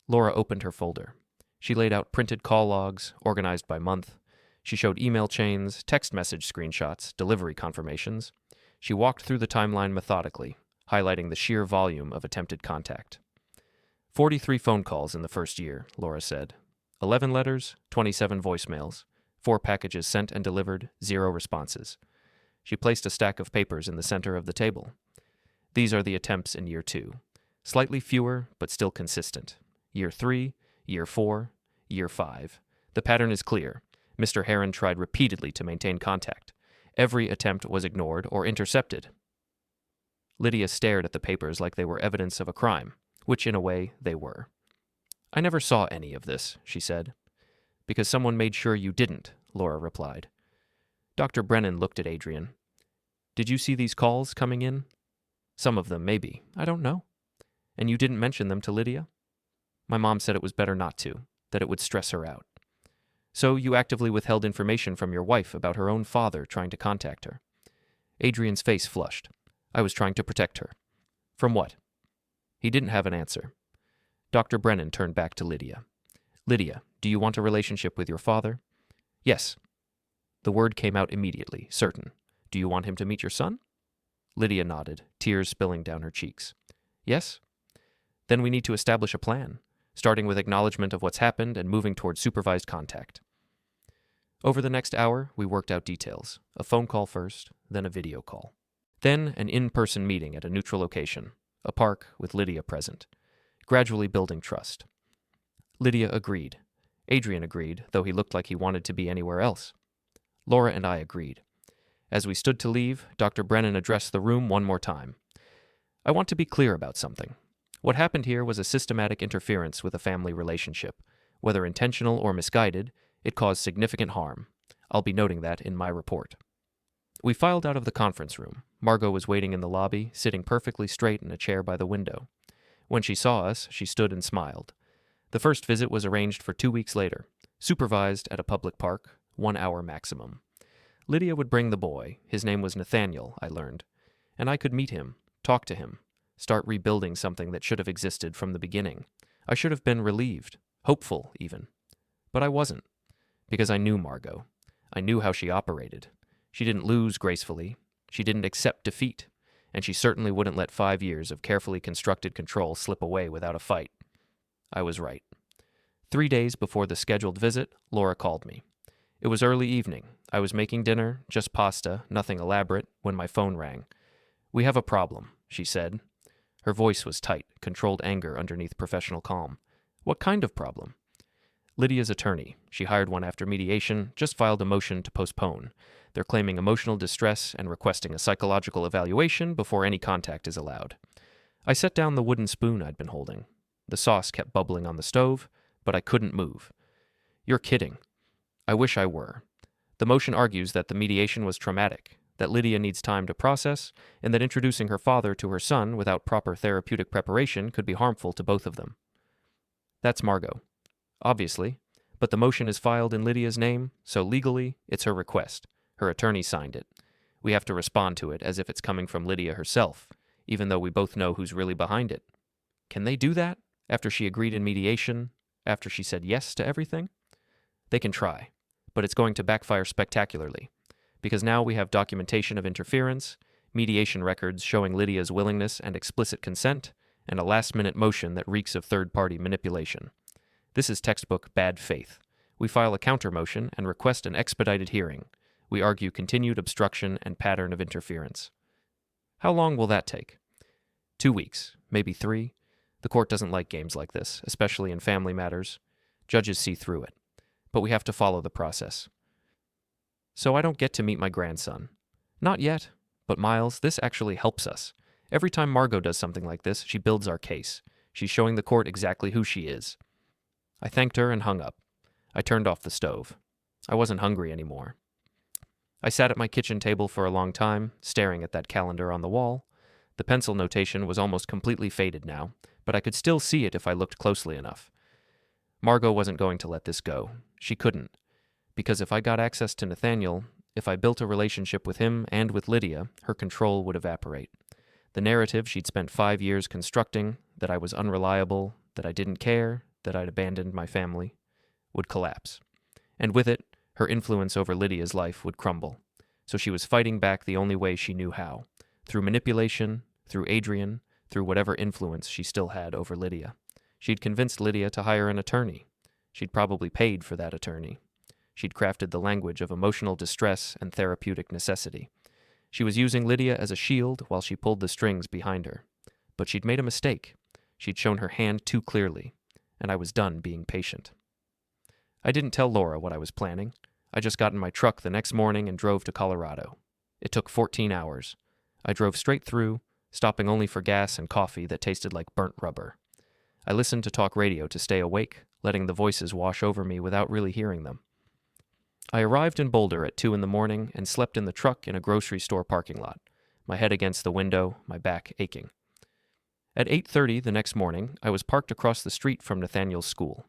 Laura opened her folder. She laid out printed call logs, organized by month. She showed email chains, text message screenshots, delivery confirmations. She walked through the timeline methodically, highlighting the sheer volume of attempted contact. 43 phone calls in the first year, Laura said. 11 letters, 27 voicemails, 4 packages sent and delivered, 0 responses. She placed a stack of papers in the center of the table. These are the attempts in year 2. Slightly fewer, but still consistent. Year 3, year 4, year 5. The pattern is clear. Mr. Heron tried repeatedly to maintain contact. Every attempt was ignored or intercepted. Lidia stared at the papers like they were evidence of a crime, which in a way they were. I never saw any of this, she said. Because someone made sure you didn't, Laura replied. Dr. Brennan looked at Adrian. Did you see these calls coming in? Some of them, maybe. I don't know. And you didn't mention them to Lidia? My mom said it was better not to, that it would stress her out. So you actively withheld information from your wife about her own father trying to contact her. Adrian's face flushed. I was trying to protect her. From what? He didn't have an answer. Dr. Brennan turned back to Lidia. Lidia, do you want a relationship with your father? Yes. The word came out immediately, certain. Do you want him to meet your son? Lidia nodded, tears spilling down her cheeks. Yes? Then we need to establish a plan, starting with acknowledgement of what's happened and moving toward supervised contact. Over the next hour, we worked out details. A phone call first, then a video call. Then an in-person meeting at a neutral location, a park with Lidia present, gradually building trust. Lidia agreed. Adrian agreed, though he looked like he wanted to be anywhere else. Laura and I agreed. As we stood to leave, Dr. Brennan addressed the room one more time. I want to be clear about something. What happened here was a systematic interference with a family relationship. Whether intentional or misguided, it caused significant harm. I'll be noting that in my report. We filed out of the conference room. Margot was waiting in the lobby, sitting perfectly straight in a chair by the window. When she saw us, she stood and smiled. The first visit was arranged for 2 weeks later, supervised at a public park, 1 hour maximum. Lidia would bring the boy. His name was Nathaniel, I learned. And I could meet him, talk to him, start rebuilding something that should have existed from the beginning. I should have been relieved, hopeful even. But I wasn't, because I knew Margot. I knew how she operated. She didn't lose gracefully. She didn't accept defeat. And she certainly wouldn't let 5 years of carefully constructed control slip away without a fight. I was right. 3 days before the scheduled visit, Laura called me. It was early evening. I was making dinner, just pasta, nothing elaborate, when my phone rang. We have a problem, she said. Her voice was tight, controlled anger underneath professional calm. What kind of problem? Lidia's attorney, she hired one after mediation, just filed a motion to postpone. They're claiming emotional distress and requesting a psychological evaluation before any contact is allowed. I set down the wooden spoon I'd been holding. The sauce kept bubbling on the stove, but I couldn't move. You're kidding. I wish I were. The motion argues that the mediation was traumatic, that Lidia needs time to process, and that introducing her father to her son without proper therapeutic preparation could be harmful to both of them. That's Margot. Obviously, but the motion is filed in Lidia's name, so legally, it's her request. Her attorney signed it. We have to respond to it as if it's coming from Lidia herself, even though we both know who's really behind it. Can they do that? After she agreed in mediation? After she said yes to everything? They can try, but it's going to backfire spectacularly, because now we have documentation of interference, mediation records showing Lidia's willingness and explicit consent, and a last-minute motion that reeks of third-party manipulation. This is textbook bad faith. We file a counter-motion and request an expedited hearing. We argue continued obstruction and pattern of interference. How long will that take? 2 weeks, maybe 3. The court doesn't like games like this, especially in family matters. Judges see through it. But we have to follow the process. So I don't get to meet my grandson. Not yet, but Miles, this actually helps us. Every time Margot does something like this, she builds our case. She's showing the court exactly who she is. I thanked her and hung up. I turned off the stove. I wasn't hungry anymore. I sat at my kitchen table for a long time, staring at that calendar on the wall. The pencil notation was almost completely faded now, but I could still see it if I looked closely enough. Margot wasn't going to let this go. She couldn't. Because if I got access to Nathaniel, if I built a relationship with him and with Lidia, her control would evaporate. The narrative she'd spent 5 years constructing, that I was unreliable, that I didn't care, that I'd abandoned my family, would collapse. And with it, her influence over Lydia's life would crumble. So she was fighting back the only way she knew how, through manipulation, through Adrian, through whatever influence she still had over Lidia. She'd convinced Lidia to hire an attorney. She'd probably paid for that attorney. She'd crafted the language of emotional distress and therapeutic necessity. She was using Lidia as a shield while she pulled the strings behind her. But she'd made a mistake. She'd shown her hand too clearly, and I was done being patient. I didn't tell Laura what I was planning. I just got in my truck the next morning and drove to Colorado. It took 14 hours. I drove straight through, stopping only for gas and coffee that tasted like burnt rubber. I listened to talk radio to stay awake, letting the voices wash over me without really hearing them. I arrived in Boulder at 2 a.m. and slept in the truck in a grocery store parking lot, my head against the window, my back aching. At 8:30 the next morning, I was parked across the street from Nathaniel's school.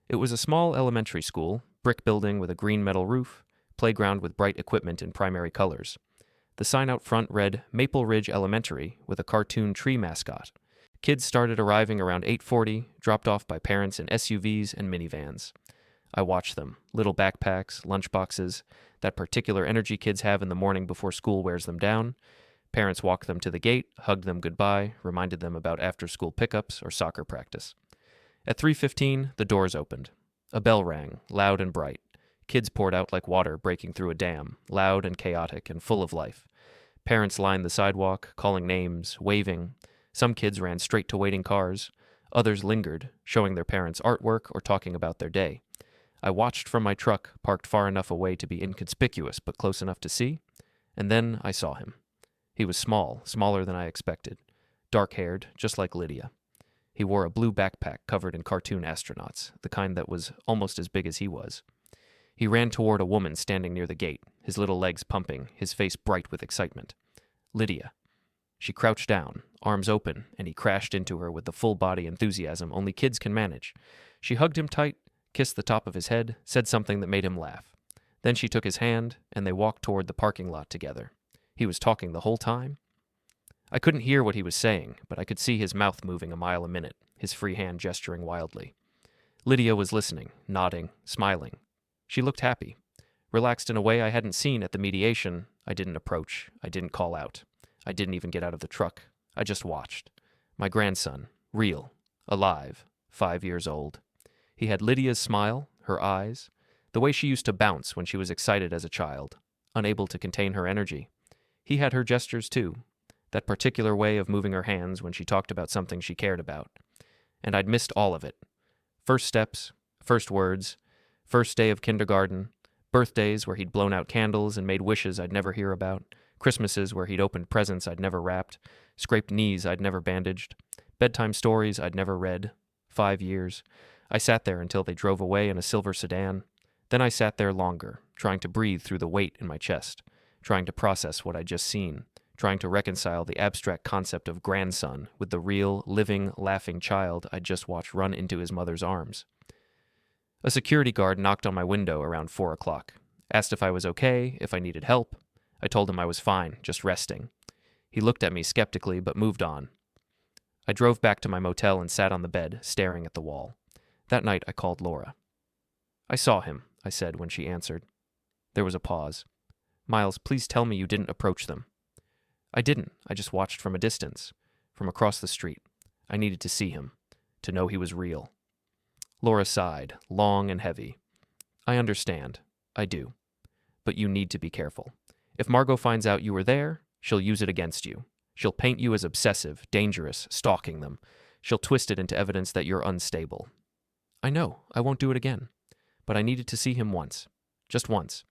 It was a small elementary school, brick building with a green metal roof, playground with bright equipment in primary colors. The sign out front read Maple Ridge Elementary with a cartoon tree mascot. Kids started arriving around 8:40, dropped off by parents in SUVs and minivans. I watched them, little backpacks, lunchboxes, that particular energy kids have in the morning before school wears them down. Parents walked them to the gate, hugged them goodbye, reminded them about after-school pickups or soccer practice. At 3:15, the doors opened. A bell rang, loud and bright. Kids poured out like water breaking through a dam, loud and chaotic and full of life. Parents lined the sidewalk, calling names, waving. Some kids ran straight to waiting cars. Others lingered, showing their parents artwork or talking about their day. I watched from my truck, parked far enough away to be inconspicuous but close enough to see, and then I saw him. He was small, smaller than I expected, dark-haired, just like Lidia. He wore a blue backpack covered in cartoon astronauts, the kind that was almost as big as he was. He ran toward a woman standing near the gate, his little legs pumping, his face bright with excitement. Lidia. She crouched down, arms open, and he crashed into her with the full-body enthusiasm only kids can manage. She hugged him tight, kissed the top of his head, said something that made him laugh. Then she took his hand, and they walked toward the parking lot together. He was talking the whole time. I couldn't hear what he was saying, but I could see his mouth moving a mile a minute, his free hand gesturing wildly. Lidia was listening, nodding, smiling. She looked happy. Relaxed in a way I hadn't seen at the mediation, I didn't approach. I didn't call out. I didn't even get out of the truck. I just watched. My grandson, real, alive, 5 years old. He had Lydia's smile, her eyes, the way she used to bounce when she was excited as a child, unable to contain her energy. He had her gestures too, that particular way of moving her hands when she talked about something she cared about. And I'd missed all of it. First steps, first words, first day of kindergarten, birthdays where he'd blown out candles and made wishes I'd never hear about, Christmases where he'd opened presents I'd never wrapped, scraped knees I'd never bandaged, bedtime stories I'd never read. 5 years. I sat there until they drove away in a silver sedan. Then I sat there longer, trying to breathe through the weight in my chest, trying to process what I'd just seen, trying to reconcile the abstract concept of grandson with the real, living, laughing child I'd just watched run into his mother's arms. A security guard knocked on my window around 4 o'clock, asked if I was okay, if I needed help. I told him I was fine, just resting. He looked at me skeptically but moved on. I drove back to my motel and sat on the bed, staring at the wall. That night I called Laura. "I saw him," I said when she answered. There was a pause. "Miles, please tell me you didn't approach them." "I didn't. I just watched from a distance, from across the street. I needed to see him, to know he was real." Laura sighed, long and heavy. "I understand. I do. But you need to be careful. If Margot finds out you were there, she'll use it against you. She'll paint you as obsessive, dangerous, stalking them. She'll twist it into evidence that you're unstable." "I know. I won't do it again. But I needed to see him once. Just once."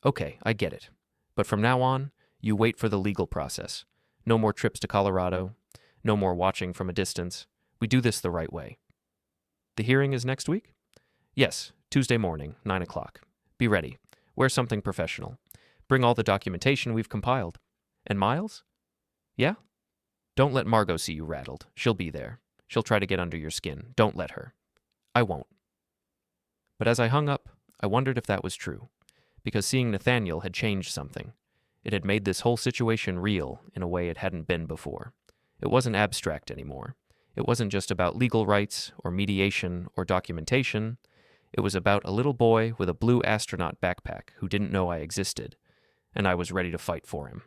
"Okay, I get it. But from now on, you wait for the legal process. No more trips to Colorado. No more watching from a distance. We do this the right way. The hearing is next week? Yes, Tuesday morning, 9 o'clock. Be ready. Wear something professional. Bring all the documentation we've compiled. And Miles? Yeah? Don't let Margot see you rattled. She'll be there. She'll try to get under your skin. Don't let her. I won't. But as I hung up, I wondered if that was true, because seeing Nathaniel had changed something. It had made this whole situation real in a way it hadn't been before. It wasn't abstract anymore. It wasn't just about legal rights or mediation or documentation. It was about a little boy with a blue astronaut backpack who didn't know I existed, and I was ready to fight for him.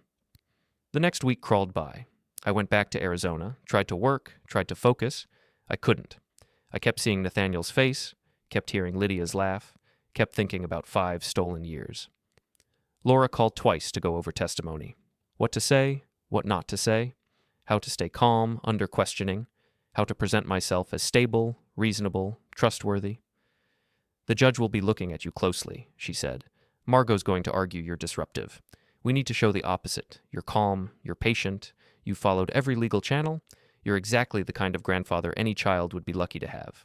The next week crawled by. I went back to Arizona, tried to work, tried to focus. I couldn't. I kept seeing Nathaniel's face, kept hearing Lydia's laugh, kept thinking about 5 stolen years. Laura called twice to go over testimony. What to say, what not to say, how to stay calm under questioning, how to present myself as stable, reasonable, trustworthy. The judge will be looking at you closely, she said. Margot's going to argue you're disruptive. We need to show the opposite. You're calm, you're patient, you followed every legal channel, you're exactly the kind of grandfather any child would be lucky to have.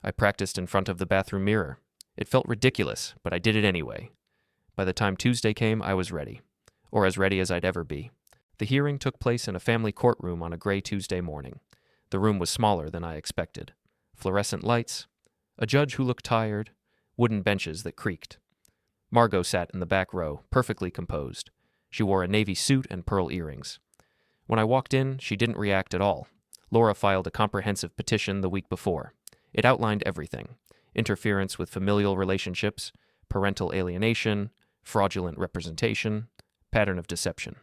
I practiced in front of the bathroom mirror. It felt ridiculous, but I did it anyway. By the time Tuesday came, I was ready, or as ready as I'd ever be. The hearing took place in a family courtroom on a gray Tuesday morning. The room was smaller than I expected. Fluorescent lights, a judge who looked tired, wooden benches that creaked. Margot sat in the back row, perfectly composed. She wore a navy suit and pearl earrings. When I walked in, she didn't react at all. Laura filed a comprehensive petition the week before. It outlined everything: interference with familial relationships, parental alienation, fraudulent representation, pattern of deception.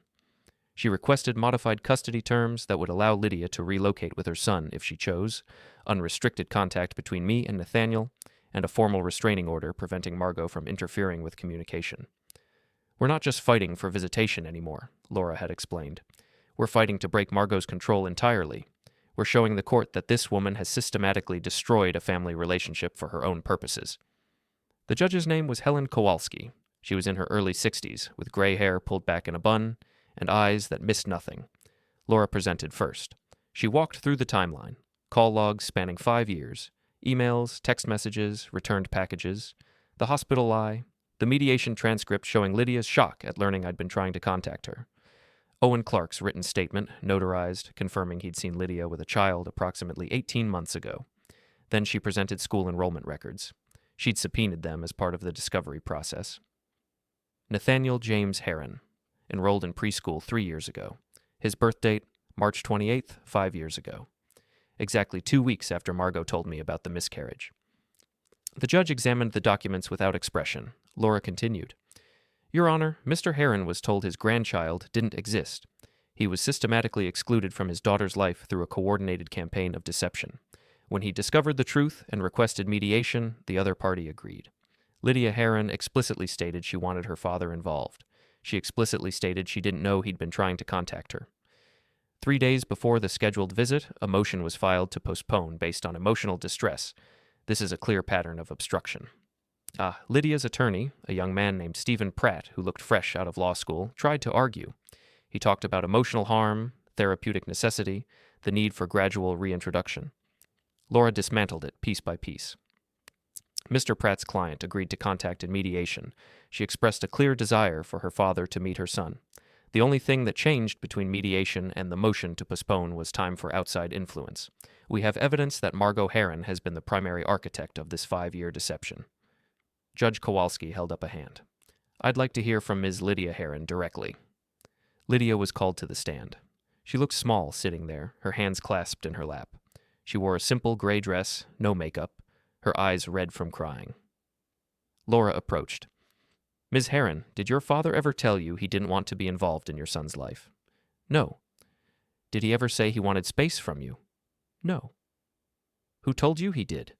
She requested modified custody terms that would allow Lydia to relocate with her son if she chose, unrestricted contact between me and Nathaniel, and a formal restraining order preventing Margot from interfering with communication. We're not just fighting for visitation anymore, Laura had explained. We're fighting to break Margot's control entirely. We're showing the court that this woman has systematically destroyed a family relationship for her own purposes. The judge's name was Helen Kowalski. She was in her early 60s, with gray hair pulled back in a bun, and eyes that missed nothing. Laura presented first. She walked through the timeline, call logs spanning 5 years, emails, text messages, returned packages, the hospital lie, the mediation transcript showing Lydia's shock at learning I'd been trying to contact her, Owen Clark's written statement, notarized, confirming he'd seen Lydia with a child approximately 18 months ago. Then she presented school enrollment records. She'd subpoenaed them as part of the discovery process. Nathaniel James Heron, enrolled in preschool 3 years ago. His birth date, March 28th, 5 years ago. Exactly 2 weeks after Margot told me about the miscarriage. The judge examined the documents without expression. Laura continued. Your Honor, Mr. Heron was told his grandchild didn't exist. He was systematically excluded from his daughter's life through a coordinated campaign of deception. When he discovered the truth and requested mediation, the other party agreed. Lydia Heron explicitly stated she wanted her father involved. She explicitly stated she didn't know he'd been trying to contact her. 3 days before the scheduled visit, a motion was filed to postpone based on emotional distress. This is a clear pattern of obstruction. Lydia's attorney, a young man named Stephen Pratt, who looked fresh out of law school, tried to argue. He talked about emotional harm, therapeutic necessity, the need for gradual reintroduction. Laura dismantled it piece by piece. Mr. Pratt's client agreed to contact and mediation. She expressed a clear desire for her father to meet her son. The only thing that changed between mediation and the motion to postpone was time for outside influence. We have evidence that Margot Heron has been the primary architect of this 5-year deception. Judge Kowalski held up a hand. I'd like to hear from Ms. Lydia Heron directly. Lydia was called to the stand. She looked small sitting there, her hands clasped in her lap. She wore a simple gray dress, no makeup, her eyes red from crying. Laura approached. Ms. Heron, did your father ever tell you he didn't want to be involved in your son's life? No. Did he ever say he wanted space from you? No. Who told you he did?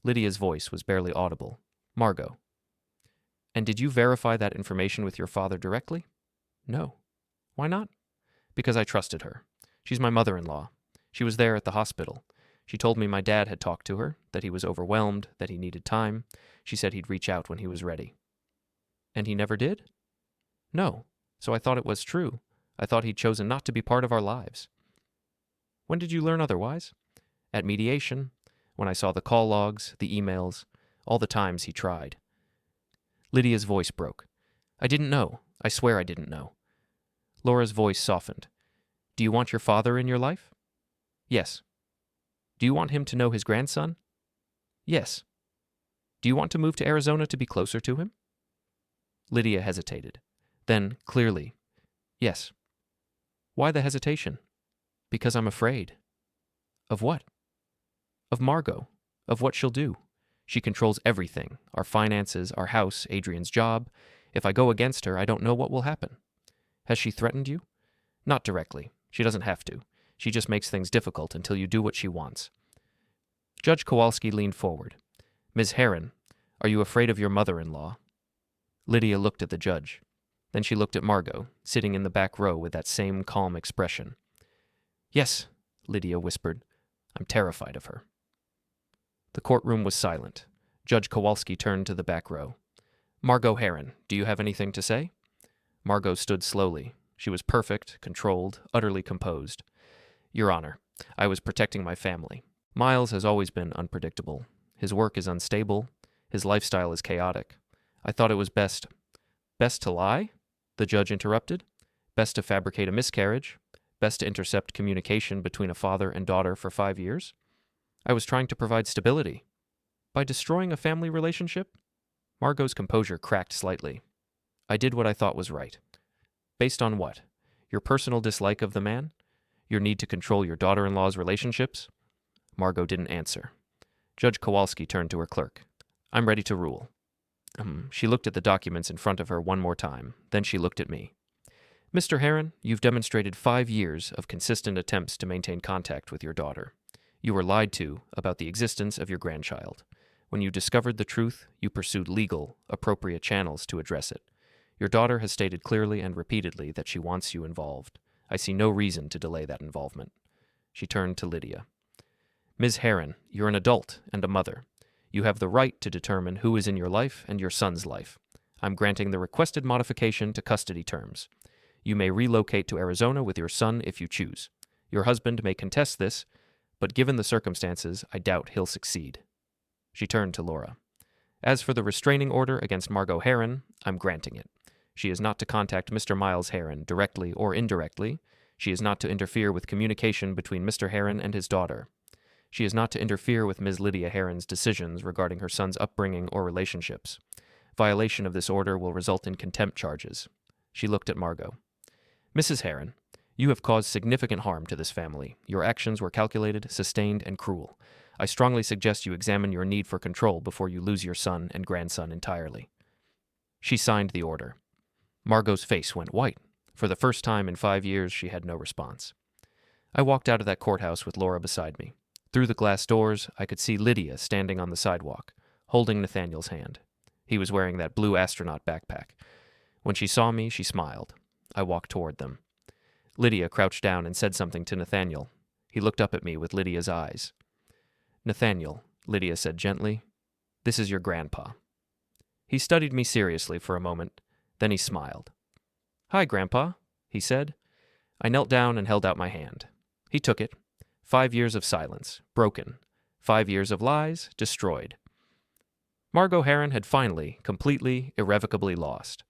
Lydia's voice was barely audible. Margot. And did you verify that information with your father directly? No. Why not? Because I trusted her. She's my mother-in-law. She was there at the hospital. She told me my dad had talked to her, that he was overwhelmed, that he needed time. She said he'd reach out when he was ready. And he never did? No. So I thought it was true. I thought he'd chosen not to be part of our lives. When did you learn otherwise? At mediation, when I saw the call logs, the emails, all the times he tried. Lydia's voice broke. I didn't know. I swear I didn't know. Laura's voice softened. Do you want your father in your life? Yes. Do you want him to know his grandson? Yes. Do you want to move to Arizona to be closer to him? Lydia hesitated. Then, clearly, yes. Why the hesitation? Because I'm afraid. Of what? Of Margot. Of what she'll do. She controls everything. Our finances, our house, Adrian's job. If I go against her, I don't know what will happen. Has she threatened you? Not directly. She doesn't have to. She just makes things difficult until you do what she wants. Judge Kowalski leaned forward. Ms. Heron, are you afraid of your mother-in-law? Lydia looked at the judge. Then she looked at Margot, sitting in the back row with that same calm expression. Yes, Lydia whispered. I'm terrified of her. The courtroom was silent. Judge Kowalski turned to the back row. Margot Heron, do you have anything to say? Margot stood slowly. She was perfect, controlled, utterly composed. Your Honor, I was protecting my family. Miles has always been unpredictable. His work is unstable. His lifestyle is chaotic. I thought it was best. Best to lie? The judge interrupted. Best to fabricate a miscarriage? Best to intercept communication between a father and daughter for 5 years? I was trying to provide stability. By destroying a family relationship? Margot's composure cracked slightly. I did what I thought was right. Based on what? Your personal dislike of the man? Your need to control your daughter-in-law's relationships? Margot didn't answer. Judge Kowalski turned to her clerk. I'm ready to rule. She looked at the documents in front of her one more time. Then she looked at me. Mr. Heron, you've demonstrated 5 years of consistent attempts to maintain contact with your daughter. You were lied to about the existence of your grandchild. When you discovered the truth, you pursued legal, appropriate channels to address it. Your daughter has stated clearly and repeatedly that she wants you involved. I see no reason to delay that involvement. She turned to Lydia. Ms. Heron, you're an adult and a mother. You have the right to determine who is in your life and your son's life. I'm granting the requested modification to custody terms. You may relocate to Arizona with your son if you choose. Your husband may contest this, but given the circumstances, I doubt he'll succeed. She turned to Laura. As for the restraining order against Margot Heron, I'm granting it. She is not to contact Mr. Miles Heron directly or indirectly. She is not to interfere with communication between Mr. Heron and his daughter. She is not to interfere with Ms. Lydia Heron's decisions regarding her son's upbringing or relationships. Violation of this order will result in contempt charges. She looked at Margot. Mrs. Heron, you have caused significant harm to this family. Your actions were calculated, sustained, and cruel. I strongly suggest you examine your need for control before you lose your son and grandson entirely. She signed the order. Margot's face went white. For the first time in 5 years, she had no response. I walked out of that courthouse with Laura beside me. Through the glass doors, I could see Lydia standing on the sidewalk, holding Nathaniel's hand. He was wearing that blue astronaut backpack. When she saw me, she smiled. I walked toward them. Lydia crouched down and said something to Nathaniel. He looked up at me with Lydia's eyes. Nathaniel, Lydia said gently, this is your grandpa. He studied me seriously for a moment. Then he smiled. Hi, Grandpa, he said. I knelt down and held out my hand. He took it. 5 years of silence, broken. 5 years of lies, destroyed. Margot Heron had finally, completely, irrevocably lost.